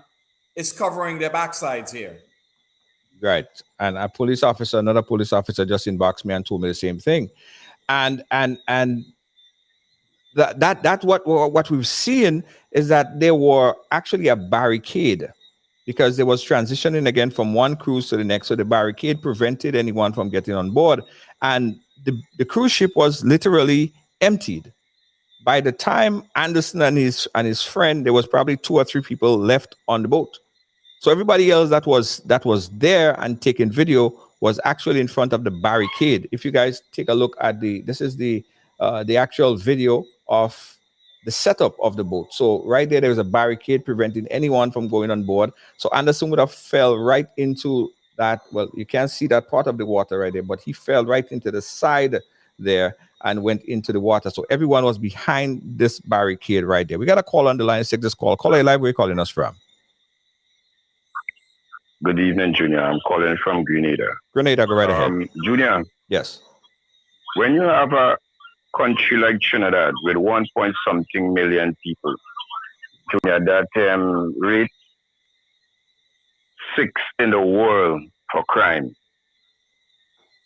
is covering their backsides here. Right. And a police officer, another police officer just inboxed me and told me the same thing. And that what we've seen is that there were actually a barricade because there was transitioning again from one cruise to the next. So the barricade prevented anyone from getting on board. And the cruise ship was literally emptied. By the time Anderson and his friend, there was probably 2 or 3 people left on the boat. So everybody else that was there and taking video was actually in front of the barricade. If you guys take a look at this is the actual video of the setup of the boat. So right there was a barricade preventing anyone from going on board. So Anderson would have fell right into that. Well, you can't see that part of the water right there, but he fell right into the side there and went into the water. So everyone was behind this barricade right there. We got a call on the line. Let's take this call. Caller live, where are you calling us from? Good evening, Junior. I'm calling from Grenada. Grenada, go right ahead. Junior. Yes. When you have a country like Trinidad with 1 point something million people, Junior, that rate 6 in the world for crime.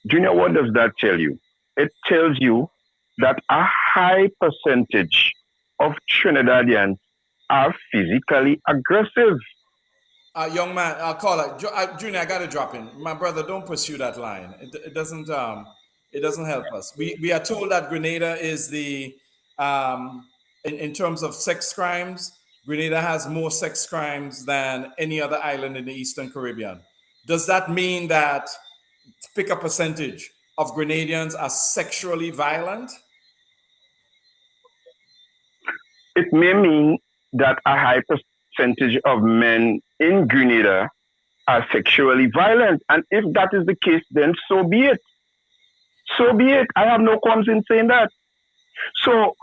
Junior, what does that tell you? It tells you that a high percentage of Trinidadians are physically aggressive. Young man, caller, Junior, I gotta drop in. My brother, don't pursue that line. It doesn't help us. We are told that Grenada is the in terms of sex crimes, Grenada has more sex crimes than any other island in the Eastern Caribbean. Does that mean that pick a percentage of Grenadians are sexually violent? It may mean that a high percentage of men in Grenada are sexually violent. And if that is the case, then so be it. So be it. I have no qualms in saying that. So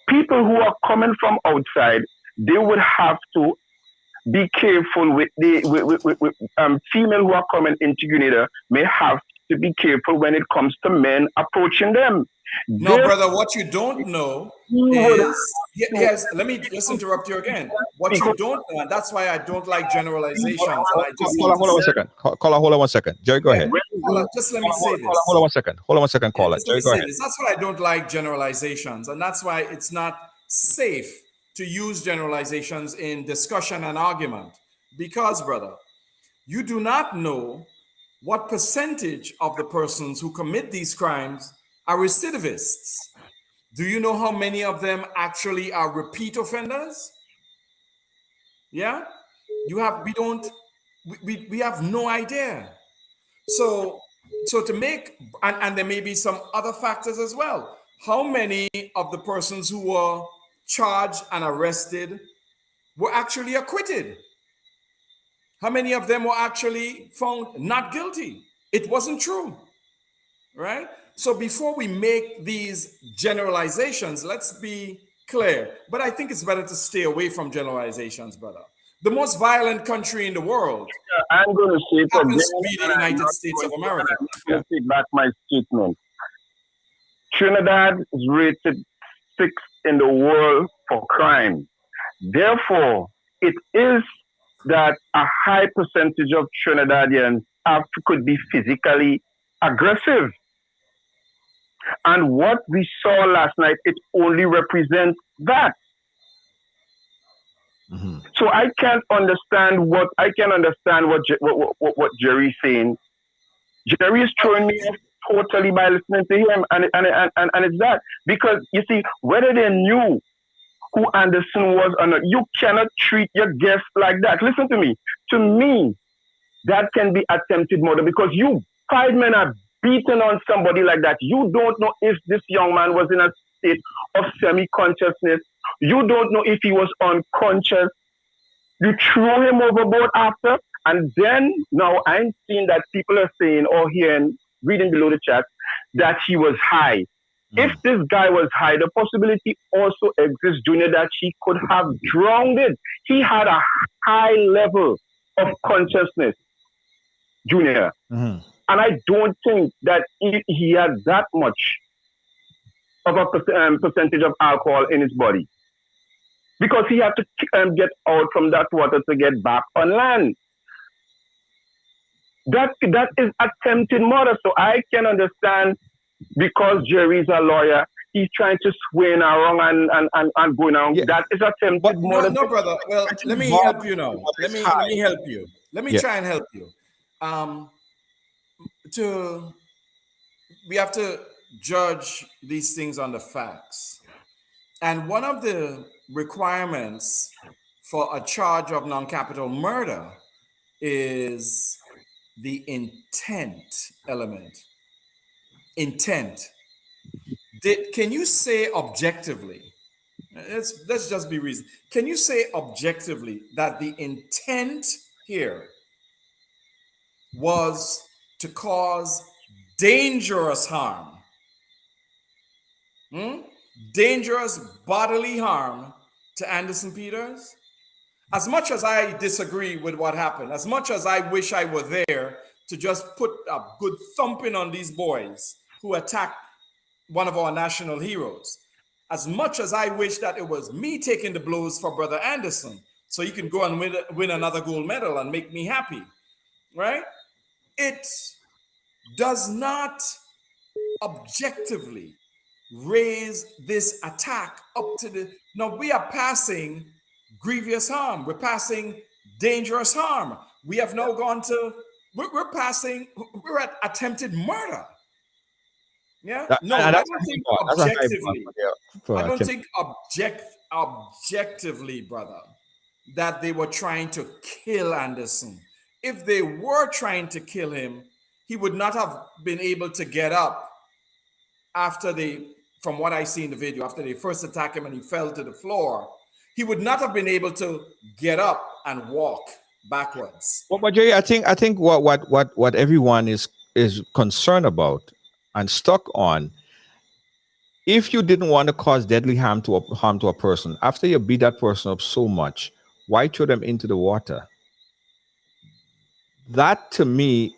people who are coming from outside, they would have to be careful with female who are coming into Grenada may have to be careful when it comes to men approaching them. No, brother, what you don't know is, yes, let me just interrupt you again. What you don't know, and that's why I don't like generalizations. Hold on 1 second. Caller, hold on 1 second. Jerry, go ahead. Just let me say this. Hold on 1 second. Hold on 1 second, caller. Jerry, go ahead. That's why I don't like generalizations, and that's why it's not safe to use generalizations in discussion and argument. Because, brother, you do not know what percentage of the persons who commit these crimes are recidivists. Do you know how many of them actually are repeat offenders? Yeah, we have no idea. So to make, and there may be some other factors as well. How many of the persons who were charged and arrested were actually acquitted? How many of them were actually found not guilty? It wasn't true, right? So before we make these generalizations, let's be clear. But I think it's better to stay away from generalizations, brother. The most violent country in the world I'm going to say it happens to be the United States of America. I'm going to take back my statement. Trinidad is rated 6th in the world for crime. Therefore, it is that a high percentage of Trinidadians could be physically aggressive. And what we saw last night, it only represents that. Mm-hmm. So I can understand what Jerry's saying. Jerry is throwing me off totally by listening to him, and it's that because you see whether they knew who Anderson was or not, you cannot treat your guest like that. Listen to me. To me, that can be attempted murder because you 5 men are beating on somebody like that. You don't know if this young man was in a state of semi-consciousness. You don't know if he was unconscious. You throw him overboard after, and then now I'm seeing that people are saying or hearing, reading below the chat, that he was high. If this guy was high, the possibility also exists, Junior, that he could have drowned it. He had a high level of consciousness, Junior. Mm-hmm. And I don't think that he had that much of a percentage of alcohol in his body. Because he had to get out from that water to get back on land. that is attempted murder. So I can understand because Jerry's a lawyer, he's trying to swing around and going on. Yeah. That is attempted murder. No, brother. Well, let me help you now. Let me help you. Let me try and help you. We have to judge these things on the facts. And one of the requirements for a charge of non-capital murder is the intent element. Intent. Can you say objectively? Let's just be reasonable. Can you say objectively that the intent here was to cause dangerous harm? Dangerous bodily harm to Anderson Peters? As much as I disagree with what happened, as much as I wish I were there to just put a good thumping on these boys who attacked one of our national heroes, as much as I wish that it was me taking the blows for Brother Anderson so he can go and win another gold medal and make me happy, right? It does not objectively raise this attack up to the... Now, we are passing grievous harm. We're passing dangerous harm. We have now gone to... We're at attempted murder. Yeah? I don't think objectively, brother, that they were trying to kill Anderson. If they were trying to kill him, he would not have been able to get up after from what I see in the video, after they first attacked him and he fell to the floor, he would not have been able to get up and walk backwards. Well, but Jerry, I think what everyone is concerned about and stuck on, if you didn't want to cause deadly harm to a person, after you beat that person up so much, why throw them into the water? That to me,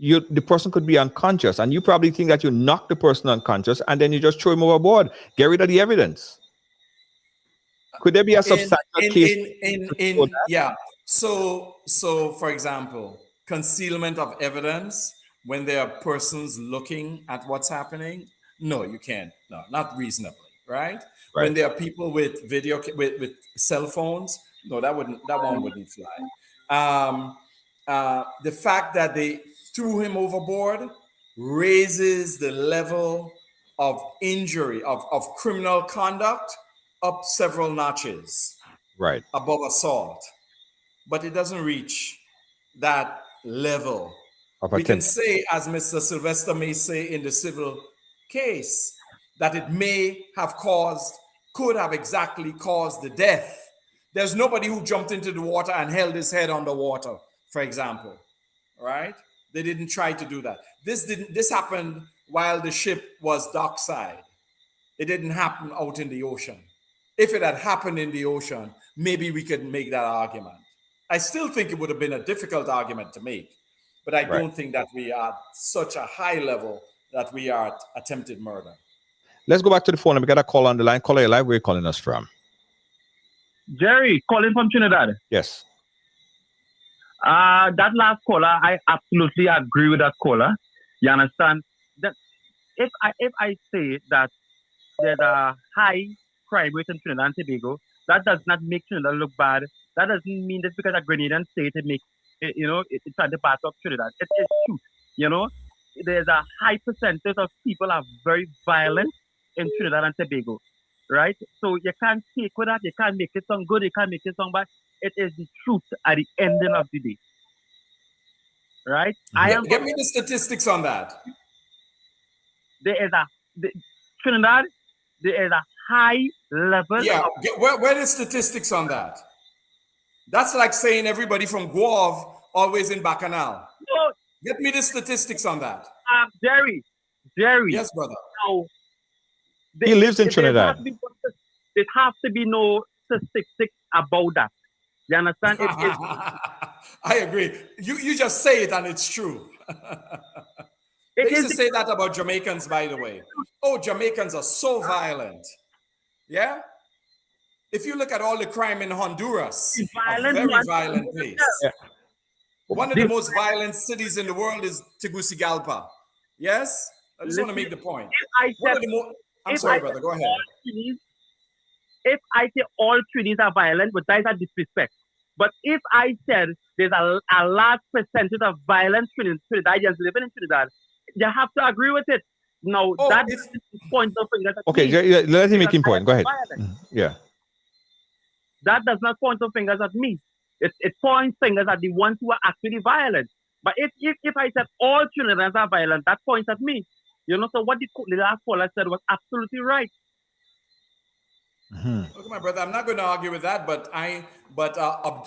the person could be unconscious, and you probably think that you knock the person unconscious, and then you just throw him overboard, get rid of the evidence. Could there be a substantial case? Yeah. So for example, concealment of evidence when there are persons looking at what's happening. No, you can't. No, not reasonably, right? When there are people with video with cell phones, no, that one wouldn't fly. The fact that they threw him overboard raises the level of injury, of criminal conduct up several notches, right, above assault. But it doesn't reach that level. We can say, as Mr. Sylvester may say in the civil case, that it could have exactly caused the death. There's nobody who jumped into the water and held his head underwater, for example, right? They didn't try to do that. This happened while the ship was dockside. It didn't happen out in the ocean. If it had happened in the ocean, maybe we could make that argument. I still think it would have been a difficult argument to make, but I don't think that we are at such a high level that we are at attempted murder. Let's go back to the phone. We got a call on the line. Caller, live. Where are you calling us from? Jerry, calling from Trinidad. Yes. That last caller, I absolutely agree with that caller. You understand that if I say that there's a high crime rate in Trinidad and Tobago, that does not make Trinidad look bad. That doesn't mean that because a Grenadian state it makes it's at the part of Trinidad. It is true. There's a high percentage of people are very violent in Trinidad and Tobago, right? So you can't take with that. You can't make it sound good. You can't make it sound bad. It is the truth at the ending of the day, right? Give me the statistics on that. Trinidad. There is a high level. Yeah, where are the statistics on that? That's like saying everybody from Guave always in Bacchanal. No. Get me the statistics on that. Jerry. Yes, brother. No. He lives in Trinidad. There has to be no statistics about that. You understand? I agree. You just say it and it's true. They used to say that about Jamaicans, by the way. Oh, Jamaicans are so violent. Yeah? If you look at all the crime in Honduras, a very violent place. Yeah. One of the most violent cities in the world is Tegucigalpa. Yes? I just want to make the point. I'm sorry, brother. Go ahead. If I say all Trinidadians are violent, but that is a disrespect. But if I said there's a large percentage of violent Trinidadians living in Trinidad, you have to agree with it. No, that is point of fingers. Okay, let him make him point. Go ahead. Yeah. That does not point of fingers at me. It points fingers at the ones who are actually violent. But if I said all Trinidadians are violent, that points at me. You know, so what the last caller said was absolutely right. Okay, my brother, I'm not going to argue with that, but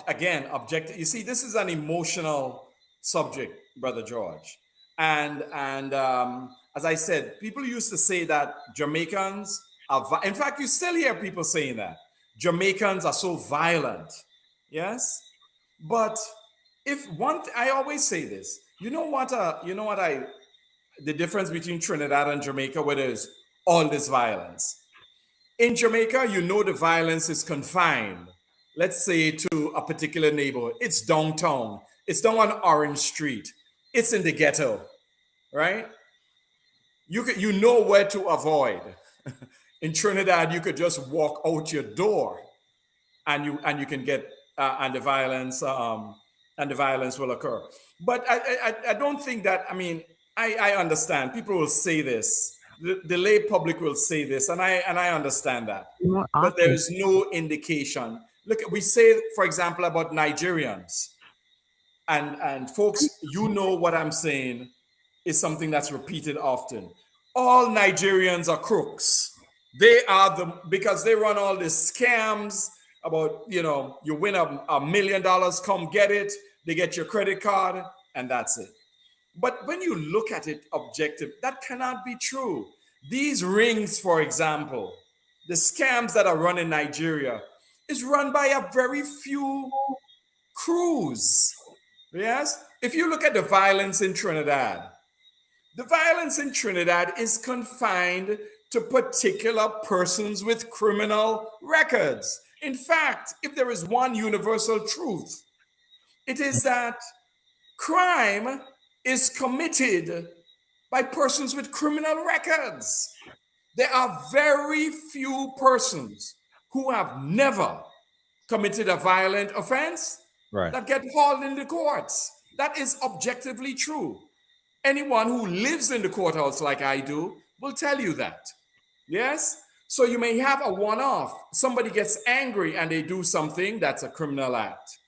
again, objective. You see, this is an emotional subject, brother George, and as I said, people used to say that Jamaicans are. In fact, you still hear people saying that Jamaicans are so violent. Yes, but I always say this. You know what? The difference between Trinidad and Jamaica, where there's all this violence. In Jamaica, you know the violence is confined, let's say, to a particular neighborhood. It's downtown. It's down on Orange Street. It's in the ghetto, right? You know where to avoid. In Trinidad, you could just walk out your door, and you can get and the violence will occur. But I don't think that. I mean, I understand. People will say this. The lay public will say this, and I understand that. But there is no indication. Look, we say, for example, about Nigerians, and folks, you know what I'm saying is something that's repeated often. All Nigerians are crooks. They are because they run all these scams about, you win $1 million, come get it. They get your credit card, and that's it. But when you look at it objective, that cannot be true. These rings, for example, the scams that are run in Nigeria is run by a very few crews. Yes? If you look at the violence in Trinidad, the violence in Trinidad is confined to particular persons with criminal records. In fact, if there is one universal truth, it is that crime is committed by persons with criminal records. There are very few persons who have never committed a violent offense that get hauled in the courts. That is objectively true. Anyone who lives in the courthouse like I do will tell you that. Yes? So you may have a one-off. Somebody gets angry and they do something that's a criminal act.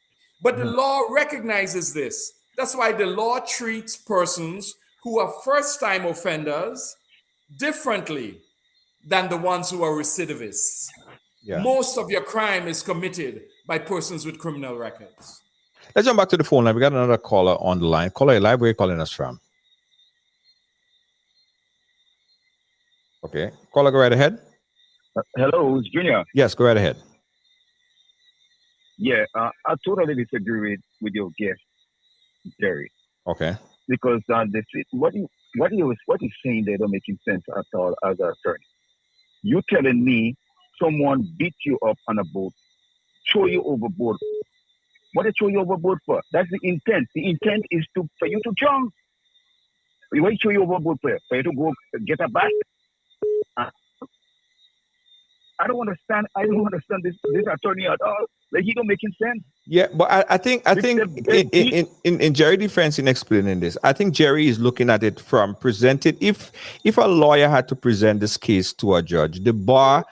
But the law recognizes this. That's why the law treats persons who are first-time offenders differently than the ones who are recidivists. Yeah. Most of your crime is committed by persons with criminal records. Let's jump back to the phone line. We got another caller on the line. Caller, live, where are you calling us from? Okay. Caller, go right ahead. Hello, it's Junior. Yes, go right ahead. Yeah, I totally disagree with your guest, Jerry. Okay. Because what he's saying there don't make sense at all as an attorney. You telling me someone beat you up on a boat, throw you overboard. What they throw you overboard for? That's the intent. The intent is for you to jump. Why throw you overboard for? For you to go get a bath? I don't understand this attorney at all. Like, he don't make sense. Yeah, but I think in Jerry's defense in explaining this, I think Jerry is looking at it from presented. If a lawyer had to present this case to a judge, the bar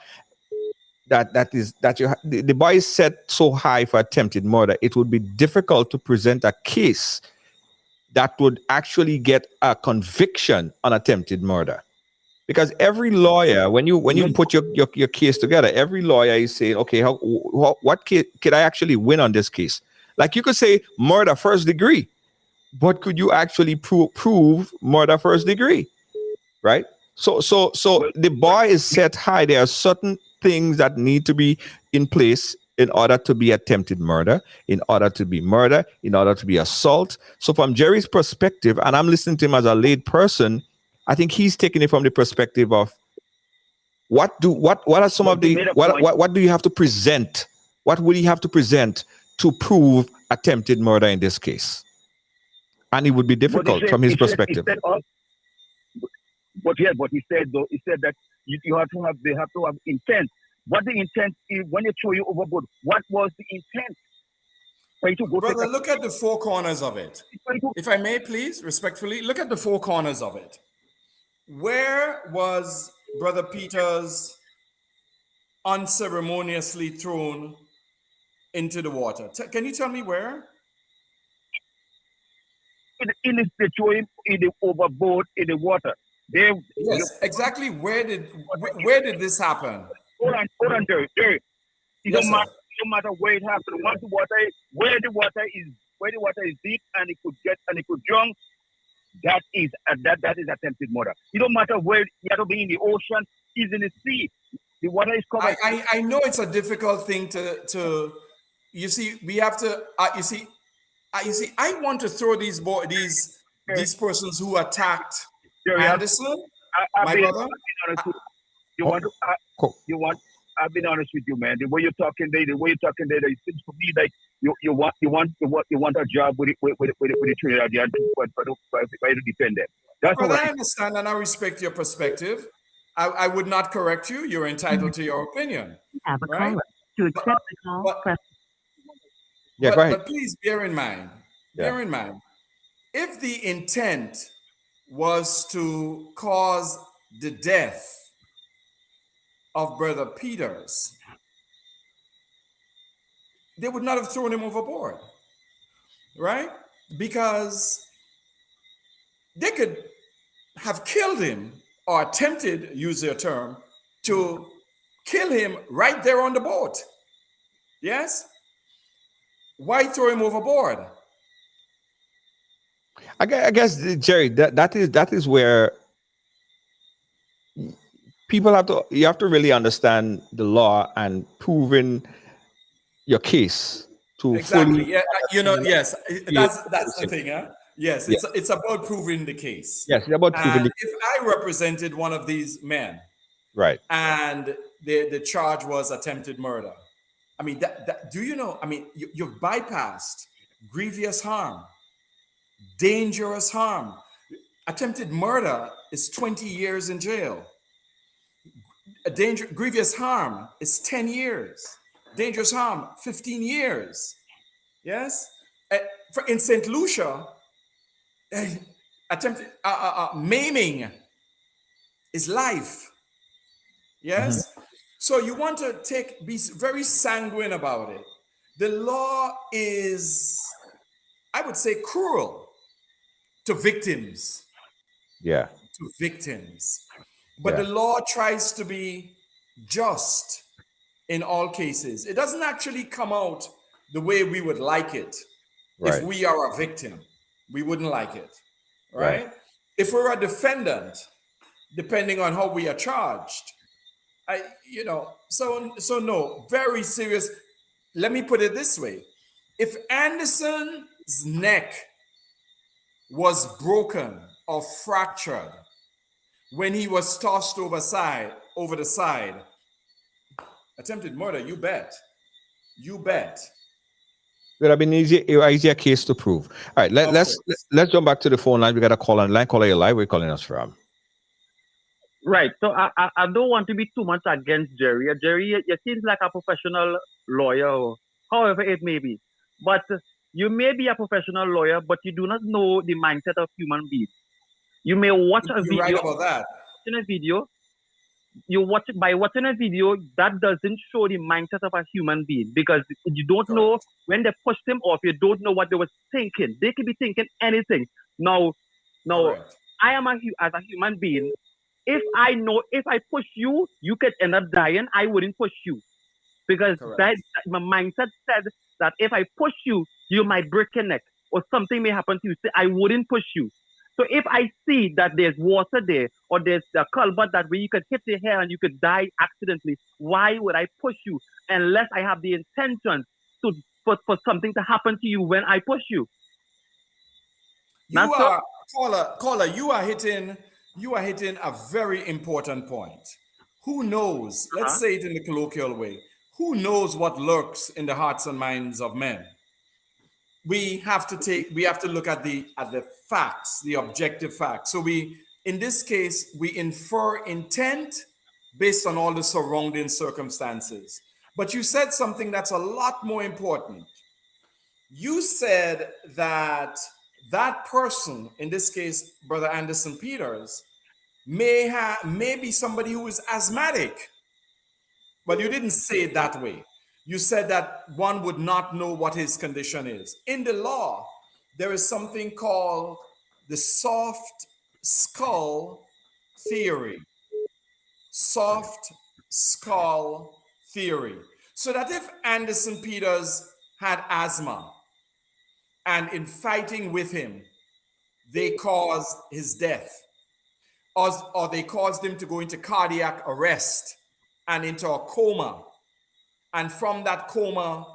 the bar is set so high for attempted murder, it would be difficult to present a case that would actually get a conviction on attempted murder. Because every lawyer, when you put your case together, every lawyer is saying, okay, what case could I actually win on this case? Like, you could say murder first degree, but could you actually prove murder first degree, right? So the bar is set high. There are certain things that need to be in place in order to be attempted murder, in order to be murder, in order to be assault. So from Jerry's perspective, and I'm listening to him as a laid person, I think he's taking it from the perspective of what do you have to present? What would he have to present to prove attempted murder in this case? And it would be difficult from his perspective. But he said though, he said that you have to have, they have to have intent. What the intent is when they throw you overboard? What was the intent? Brother, look at the four corners of it. If I may, please, respectfully, look at the four corners of it. Where was Brother Peter's unceremoniously thrown into the water? Can you tell me where? They throw him in the overboard in the water. Yes, exactly. Where did this happen? Hold on, Jerry. It Yes, don't matter where it happened. Once the water is where the water is deep and it could drown, that is attempted murder. It don't matter where you have to be in the ocean, is in the sea. The water is covered. I know it's a difficult thing to you see. We have to you see. I want to throw these persons who attacked Anderson. My brother. I've been honest with you, man. The way you're talking there, it seems to me like you want a job with the Trinidadian to defend them. That's Brother, I understand and I respect your perspective. I would not correct you. You're entitled to your opinion. Right? To accept the call, press. Yeah, go ahead. But please bear in mind, if the intent was to cause the death of Brother Peters, they would not have thrown him overboard, right? Because they could have killed him or attempted, use their term, to kill him right there on the boat. Yes? Why throw him overboard? I guess, Jerry, that is where people you have to really understand the law and proving your case to exactly. fully. Yeah, yes, that's the thing, huh? Yes, it's about proving the case. Yes, it's about proving the case. If I represented one of these men, right, and the charge was attempted murder, I mean, do you know? I mean, you've bypassed grievous harm, dangerous harm. Attempted murder is 20 years in jail. Grievous harm is 10 years. Dangerous harm, 15 years. Yes? In St. Lucia, attempted maiming is life. Yes? Mm-hmm. So you want to be very sanguine about it. The law is, I would say, cruel to victims. Yeah. To victims. But the law tries to be just in all cases. It doesn't actually come out the way we would like it. Right. If we are a victim, we wouldn't like it. Right? If we're a defendant, depending on how we are charged, so no, very serious. Let me put it this way. If Anderson's neck was broken or fractured when he was tossed over the side, attempted murder, you bet. Would have been easier case to prove. All right, let's jump back to the phone line. We got a call on line. Caller, you're live. Where are you calling us from? Right. So I don't want to be too much against Jerry. Jerry, you seems like a professional lawyer, however it may be. But you may be a professional lawyer, but you do not know the mindset of human beings. You may watch a video. Right about that. Watching a video, watching a video, that doesn't show the mindset of a human being, because you don't know when they pushed him off. You don't know what they were thinking. They could be thinking anything. Now, I am as a human being. If I push you, you could end up dying. I wouldn't push you, because my mindset said that if I push you, you might break your neck or something may happen to you. So I wouldn't push you. So if I see that there's water there or there's a culvert that where you could hit your hair and you could die accidentally, why would I push you unless I have the intention for something to happen to you when I push you? Caller, you are hitting a very important point. Who knows? Let's say it in the colloquial way. Who knows what lurks in the hearts and minds of men? we have to look at the facts, the objective facts. So in this case, we infer intent based on all the surrounding circumstances. But you said something that's a lot more important. You said that that person, in this case, Brother Anderson Peters, may be somebody who is asthmatic. But you didn't say it that way. You said that one would not know what his condition is. In the law, there is something called the soft skull theory. Soft skull theory. So that if Anderson Peters had asthma and in fighting with him, they caused his death, or they caused him to go into cardiac arrest and into a coma, and from that coma,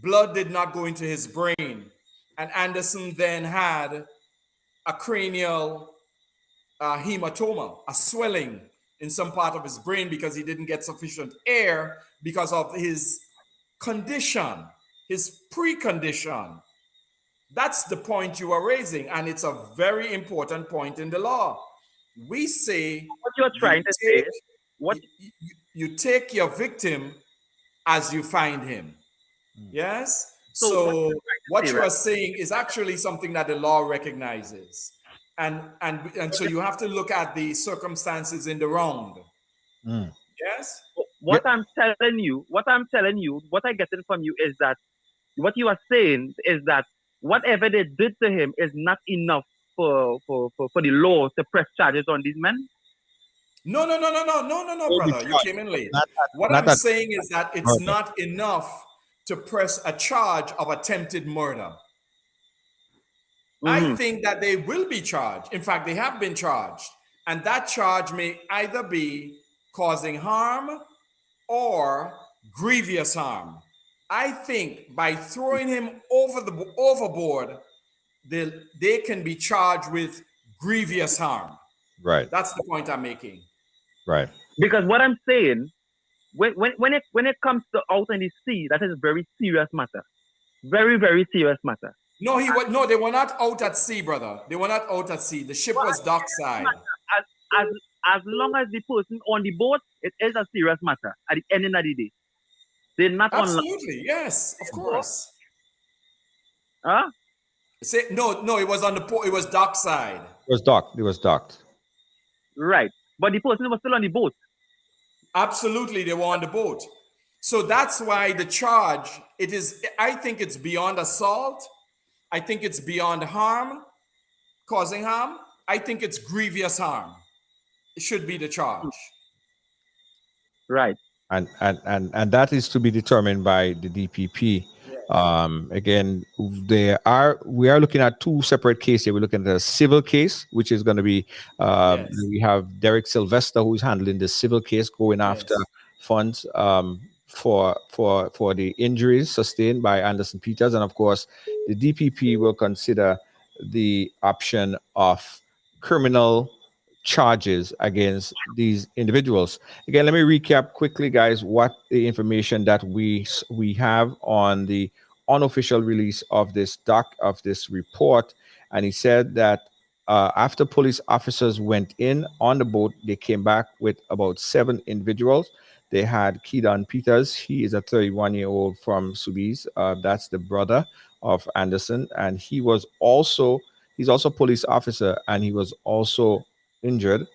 blood did not go into his brain, and Anderson then had a cranial hematoma, a swelling in some part of his brain because he didn't get sufficient air because of his condition, his precondition. That's the point you are raising, and it's a very important point in the law. We say what you're trying to say, what you take your victim as you find him. Yes. So what you are saying is actually something that the law recognizes, and so you have to look at the circumstances in the round. Yes. What I'm telling you, what I get from you is that what you are saying is that whatever they did to him is not enough for the law to press charges on these men. No, brother. You came in late. What I'm saying is that it's not enough to press a charge of attempted murder. I think that they will be charged. In fact, they have been charged. And that charge may either be causing harm or grievous harm. I think by throwing him overboard, they can be charged with grievous harm. Right. That's the point I'm making. Right. Because what I'm saying, when it comes to out in the sea, that is a very serious matter. Very, very serious matter. No, they were not out at sea, brother. They were not out at sea. The ship was dockside. As long as the person on the boat, it is a serious matter at the end of the day. They're not absolutely, yes, of course. Huh? No, it was on the port. It was dockside. It was docked. Right, but the person was still on the boat. Absolutely, they were on the boat. So that's why the charge, I think it's beyond assault. I think it's beyond harm, causing harm. I think it's grievous harm. It should be the charge. Right. And that is to be determined by the DPP. Again, we are looking at two separate cases. We're looking at a civil case, which is going to be we have Derek Sylvester, who is handling the civil case, going after funds for the injuries sustained by Anderson Peters, and of course, the DPP will consider the option of criminal charges against these individuals. Again, let me recap quickly, guys, what the information that we have on the unofficial release of this report. And he said that after police officers went in on the boat, they came back with about 7 individuals. They had Keydon Peters. He is a 31-year-old from Soubise. That's the brother of Anderson, and he's also a police officer, and he was also injured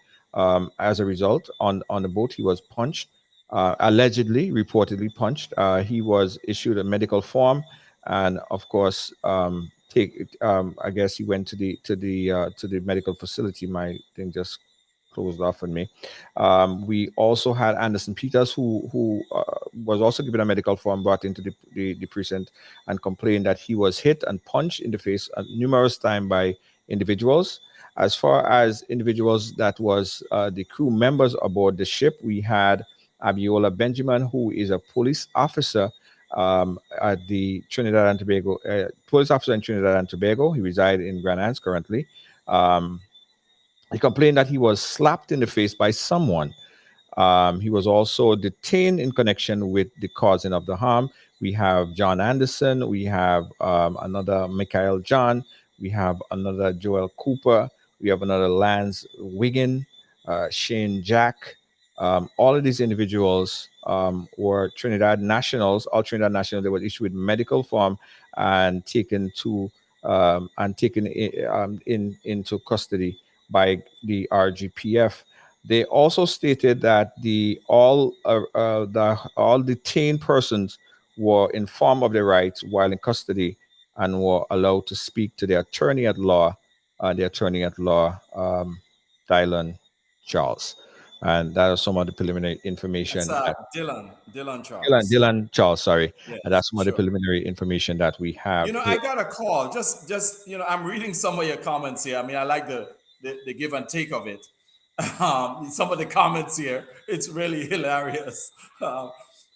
as a result on the boat. He was punched, reportedly punched. He was issued a medical form, and of course, I guess he went to the medical facility. My thing just closed off on me. We also had Anderson Peters, who was also given a medical form, brought into the precinct, and complained that he was hit and punched in the face numerous times by individuals. As far as individuals that was the crew members aboard the ship, we had Abiola Benjamin, who is a police officer at the Trinidad and Tobago, police officer in Trinidad and Tobago. He resides in Grenadian currently. He complained that he was slapped in the face by someone. He was also detained in connection with the causing of the harm. We have John Anderson. We have another Michael John. We have another Joel Cooper. We have another Lance Wiggin, Shane Jack. All of these individuals were Trinidad nationals. All Trinidad nationals. They were issued with medical form and taken to into custody by the RGPF. They also stated that the all detained persons were informed of their rights while in custody and were allowed to speak to their attorney at law, Dylan Charles. And that is some of the preliminary information That's that Dylan Charles. Dylan Charles, sorry. And Yes, that's some of the sure. preliminary information that we have I here. got a call. Just I'm reading some of your comments here. I mean, I like the give and take of it. Some of the comments here, it's really hilarious.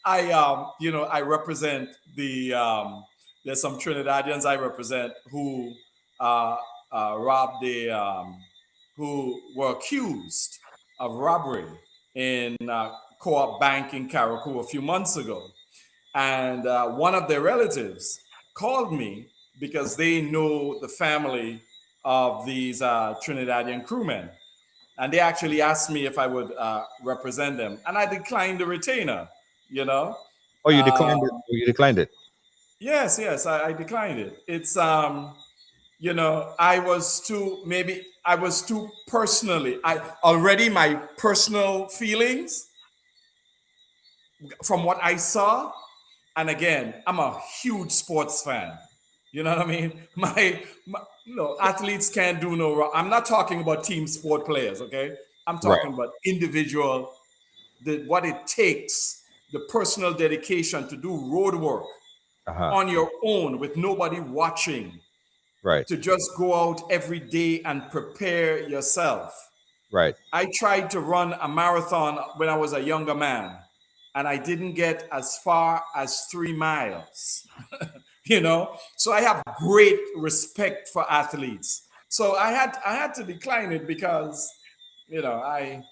I represent there's some Trinidadians I represent who robbed who were accused of robbery in Co-op Bank in Carriacou a few months ago. And one of their relatives called me because they know the family of these Trinidadian crewmen. And they actually asked me if I would represent them. And I declined the retainer, you know. Oh, you declined it. Oh, you declined it. Yes, I declined it. It's, I was too personally, my personal feelings from what I saw. And again, I'm a huge sports fan. You know what I mean? Athletes can't do no wrong. I'm not talking about team sport players, okay? I'm Right. talking about individual, what it takes, the personal dedication to do road work Uh-huh. on your own with nobody watching, Right. to just go out every day and prepare yourself. Right. I tried to run a marathon when I was a younger man, and I didn't get as far as 3 miles. So I have great respect for athletes. So I had to decline it because I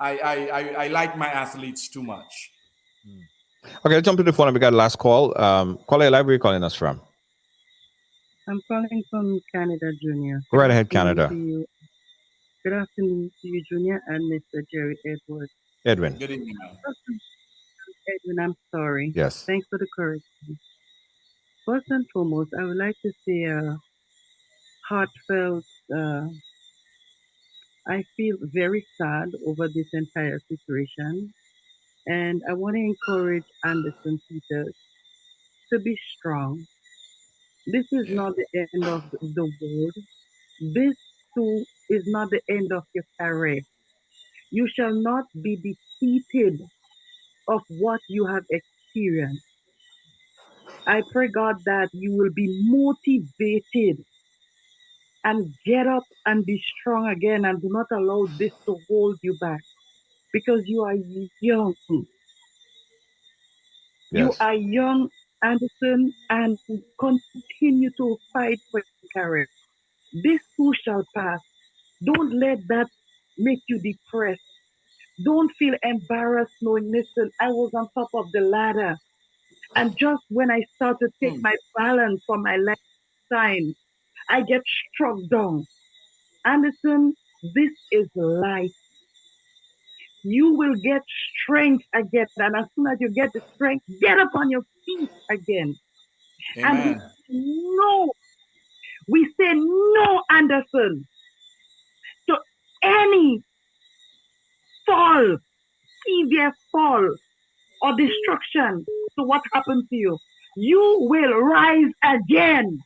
I like my athletes too much. Okay, let's jump to the phone. We got last call. Caller, live, where are you calling us from? I'm calling from Canada, Junior. Go Good right ahead, afternoon Canada. to you. Good afternoon to you, Junior, and Mr. Jerry Edwards. Edwin. Good evening, man. Edwin, I'm sorry. Yes. Thanks for the courage. First and foremost, I would like to say heartfelt. I feel very sad over this entire situation, and I want to encourage Anderson Peters to be strong. This is Yeah. not the end of the world. This too is not the end of your career. You shall not be defeated of what you have experienced. I pray, God, that you will be motivated and get up and be strong again and do not allow this to hold you back because you are young. You Yes. are young, Anderson, and continue to fight for your career. This too shall pass. Don't let that make you depressed. Don't feel embarrassed knowing, listen, I was on top of the ladder. And just when I start to take Hmm. my balance from my left side, I get struck down. Anderson, this is life. You will get strength again. And as soon as you get the strength, get up on your feet again. And Amen. we say no, Anderson, to any fall, severe fall or destruction. So what happened to you? You will rise again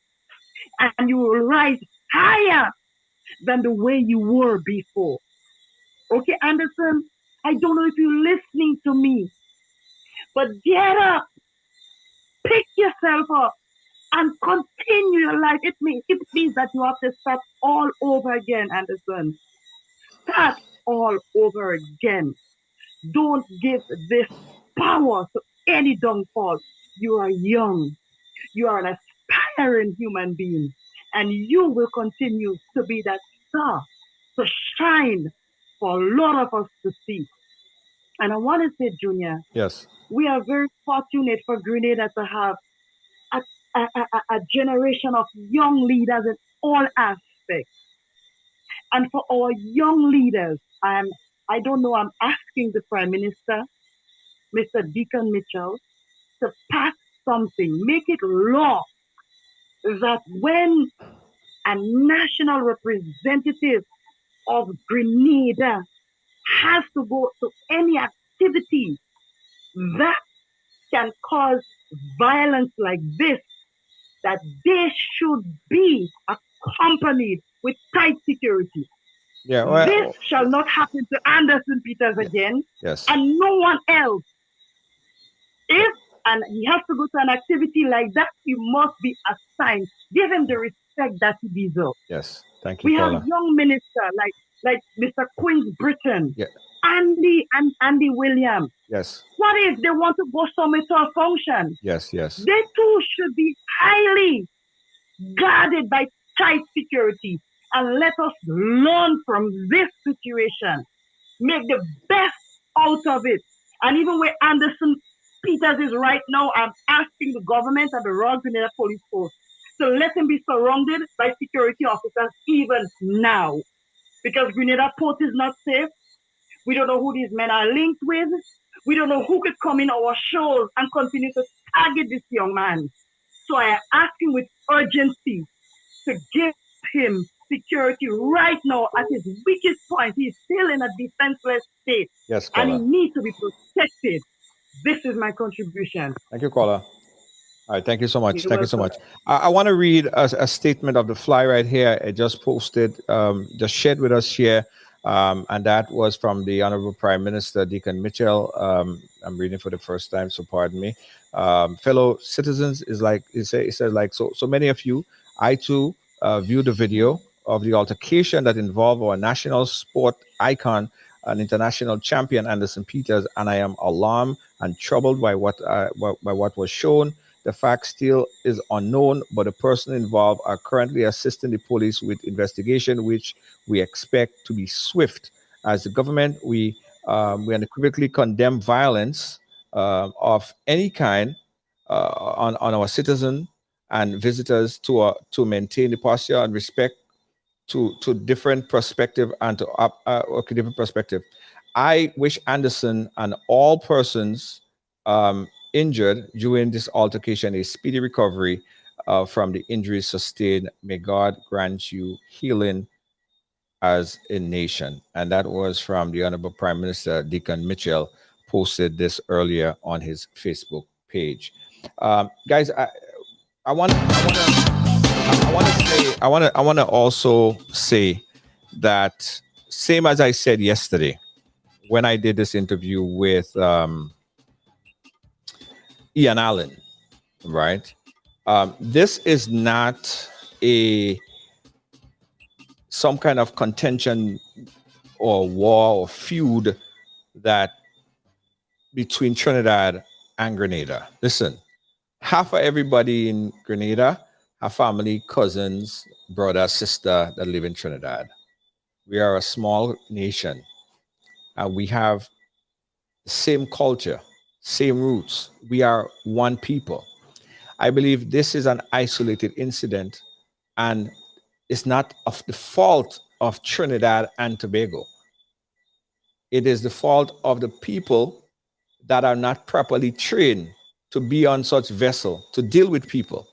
and you will rise higher than the way you were before. Okay, Anderson, I don't know if you're listening to me, but get up, pick yourself up, and continue your life. It means that you have to start all over again, Anderson. Start all over again. Don't give this power to any downfall. You are young. You are an aspiring human being, and you will continue to be that star to shine for a lot of us to see. And I want to say, Junior, Yes. we are very fortunate for Grenada to have a, a generation of young leaders in all aspects. And for our young leaders, I don't know, I'm asking the Prime Minister, Mr. Deacon Mitchell, to pass something, make it law that when a national representative of Grenada has to go to any activity that can cause violence like this, that they should be accompanied with tight security. Yeah. This Well, shall not happen to Anderson Peters again yes. and no one else. If and he has to go to an activity like that, he must be assigned. Give him the respect that he deserves. Yes. Thank you, We have caller. young ministers like Mr. Queen's Britain, Yeah. Andy Williams. Yes. What if they want to go somewhere to a function? Yes. Yes. They too should be highly guarded by tight security. And let us learn from this situation. Make the best out of it. And even where Anderson Peters is right now, I'm asking the government and the Royal Grenada Police Force to let him be surrounded by security officers even now. Because Grenada Port is not safe. We don't know who these men are linked with. We don't know who could come in our shores and continue to target this young man. So I am asking with urgency to give him security right now at his weakest point. He's still in a defenseless state. Yes, And he caller. needs to be protected. This is my contribution. Thank you, caller. All right, thank you so much. You're Thank you so welcome. much. I want to read a statement of the fly right here. It just posted, just shared with us here, and that was from the Honorable Prime Minister Deacon Mitchell. I'm reading for the first time, so pardon me. Fellow citizens, is like it says like so many of you. I too viewed the video of the altercation that involved our national sport icon, an international champion Anderson Peters, and I am alarmed and troubled by what was shown. The fact still is unknown, but the person involved are currently assisting the police with investigation, which we expect to be swift. As the government, we unequivocally condemn violence of any kind on our citizens and visitors to maintain the posture and respect to different perspective and to different perspective. I wish Anderson and all persons injured during this altercation a speedy recovery from the injuries sustained. May God grant you healing as a nation. And that was from the Honorable Prime Minister Deacon Mitchell, posted this earlier on his Facebook page. Guys, I want to also say that same as I said yesterday when I did this interview with Ian Allen, right? This is not some kind of contention or war or feud that between Trinidad and Grenada. Listen, half of everybody in Grenada have family, cousins, brother, sister that live in Trinidad. We are a small nation and we have the same culture, same roots. We are one people. I believe this is an isolated incident and it's not of the fault of Trinidad and Tobago. It is the fault of the people that are not properly trained to be on such vessel, to deal with people.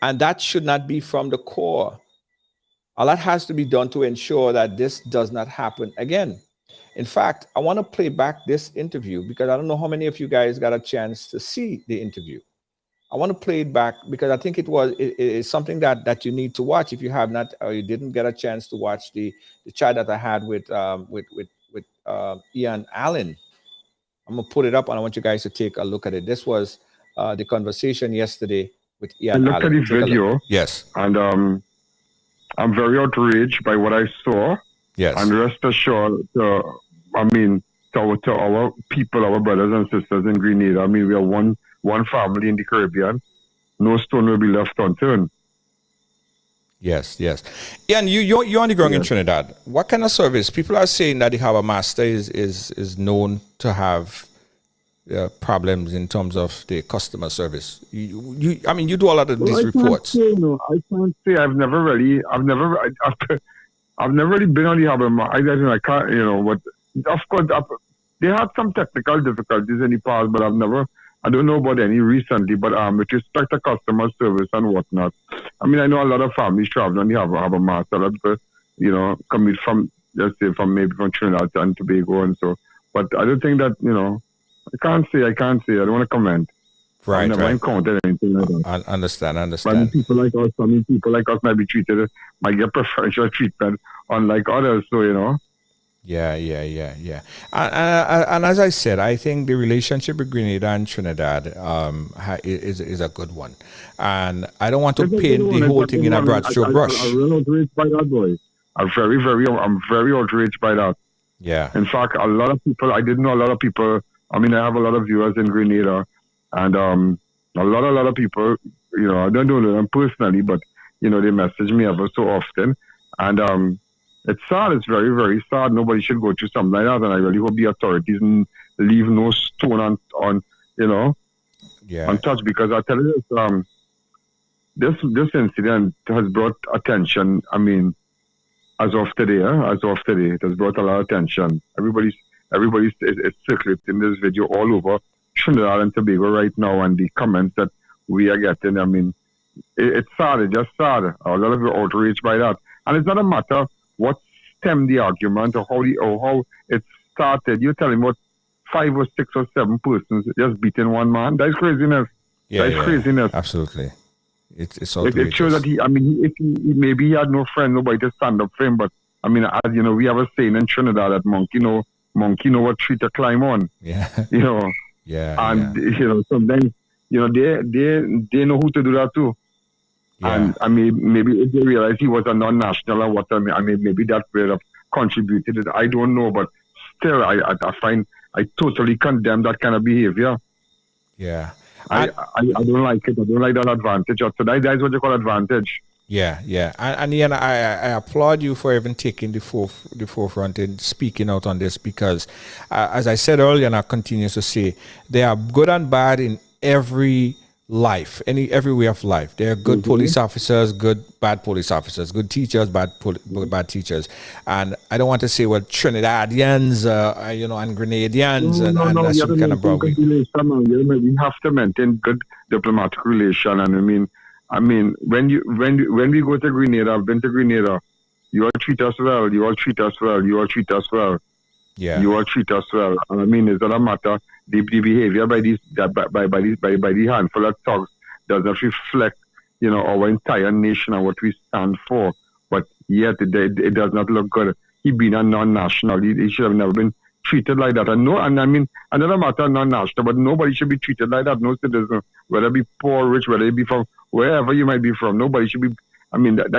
And that should not be from the core. A lot has to be done to ensure that this does not happen again. In fact, I want to play back this interview because I don't know how many of you guys got a chance to see the interview. I want to play it back because I think it's something that you need to watch if you have not or you didn't get a chance to watch the chat that I had with Ian Allen. I'm gonna put it up and I want you guys to take a look at it. This was the conversation yesterday with Ian I looked Allen. at the video. Yes. And I'm very outraged by what I saw. Yes. And rest assured, to our people, our brothers and sisters in Grenada, we are one family in the Caribbean. No stone will be left unturned. Yes, yes. Yeah, and you're on the ground in Trinidad. What kind of service? People are saying that the Harbour Master is known to have problems in terms of the customer service. I mean, you do a lot of these reports. I can't say. I've never really been on the Harbour Master. I can't, but of course, they had some technical difficulties in the past, but I don't know about any recently, but with respect to customer service and whatnot, I mean, I know a lot of families travel on the Harbour Master, commute from, let's say, maybe from Trinidad and Tobago and so, but I don't think that, I can't say, I don't want to comment. Right, I've never encountered anything like that. I understand. But people like us might be treated, might get preferential treatment unlike others, so, Yeah. And as I said, I think the relationship with Grenada and Trinidad is a good one. And I don't want to paint the whole thing in a broad stroke brush. I'm really outraged by that, boy. I'm very outraged by that. Yeah. In fact, a lot of people, I didn't know a lot of people, I mean, I have a lot of viewers in Grenada, and a lot of people, I don't know them personally, but, they message me ever so often. And it's sad. It's very, very sad. Nobody should go through something like that. And I really hope the authorities leave no stone on untouched. Because I tell you this incident has brought attention. I mean, as of today, it has brought a lot of attention. Everybody's it's circulating this video all over Trinidad and Tobago right now, and the comments that we are getting. I mean, it's sad. It's just sad. A lot of you are outraged by that, and it's not a matter what stemmed the argument or how it started. You're telling me what 5 or 6 or 7 persons just beating one man? That's craziness. Yeah, That's craziness. Absolutely. It's it shows that if maybe he had no friend, nobody to stand up for him. But I mean, as you know, we have a saying in Trinidad that monkey know what tree to climb on. Yeah. Yeah. And sometimes they know who to do that too. Yeah. And I mean, maybe if they realize he was a non-national or what, I mean, maybe that would have contributed. I don't know, but still, I totally condemn that kind of behavior. Yeah. I don't like it. I don't like that advantage. So that is what you call advantage. Yeah. And I applaud you for even taking the forefront and speaking out on this, because as I said earlier, and I continue to say, there are good and bad in every life, every way of life. There are good police officers, bad police officers, good teachers, bad teachers. And I don't want to say, well, Trinidadians, and Grenadians, and that's some kind of problem. We have to maintain good diplomatic relation. And I mean, when we go to Grenada, I've been to Grenada, you all treat us well, you all treat us well, you all treat us well. Yeah. You all treat us well. And I mean, it's not a matter, the behavior by the handful of thugs does not reflect, our entire nation and what we stand for. But yet it does not look good. He being a non-national, he should have never been treated like that. And I mean, another matter, non-national, but nobody should be treated like that. No citizen, whether it be poor, rich, whether it be from wherever you might be from, nobody should be. I mean, that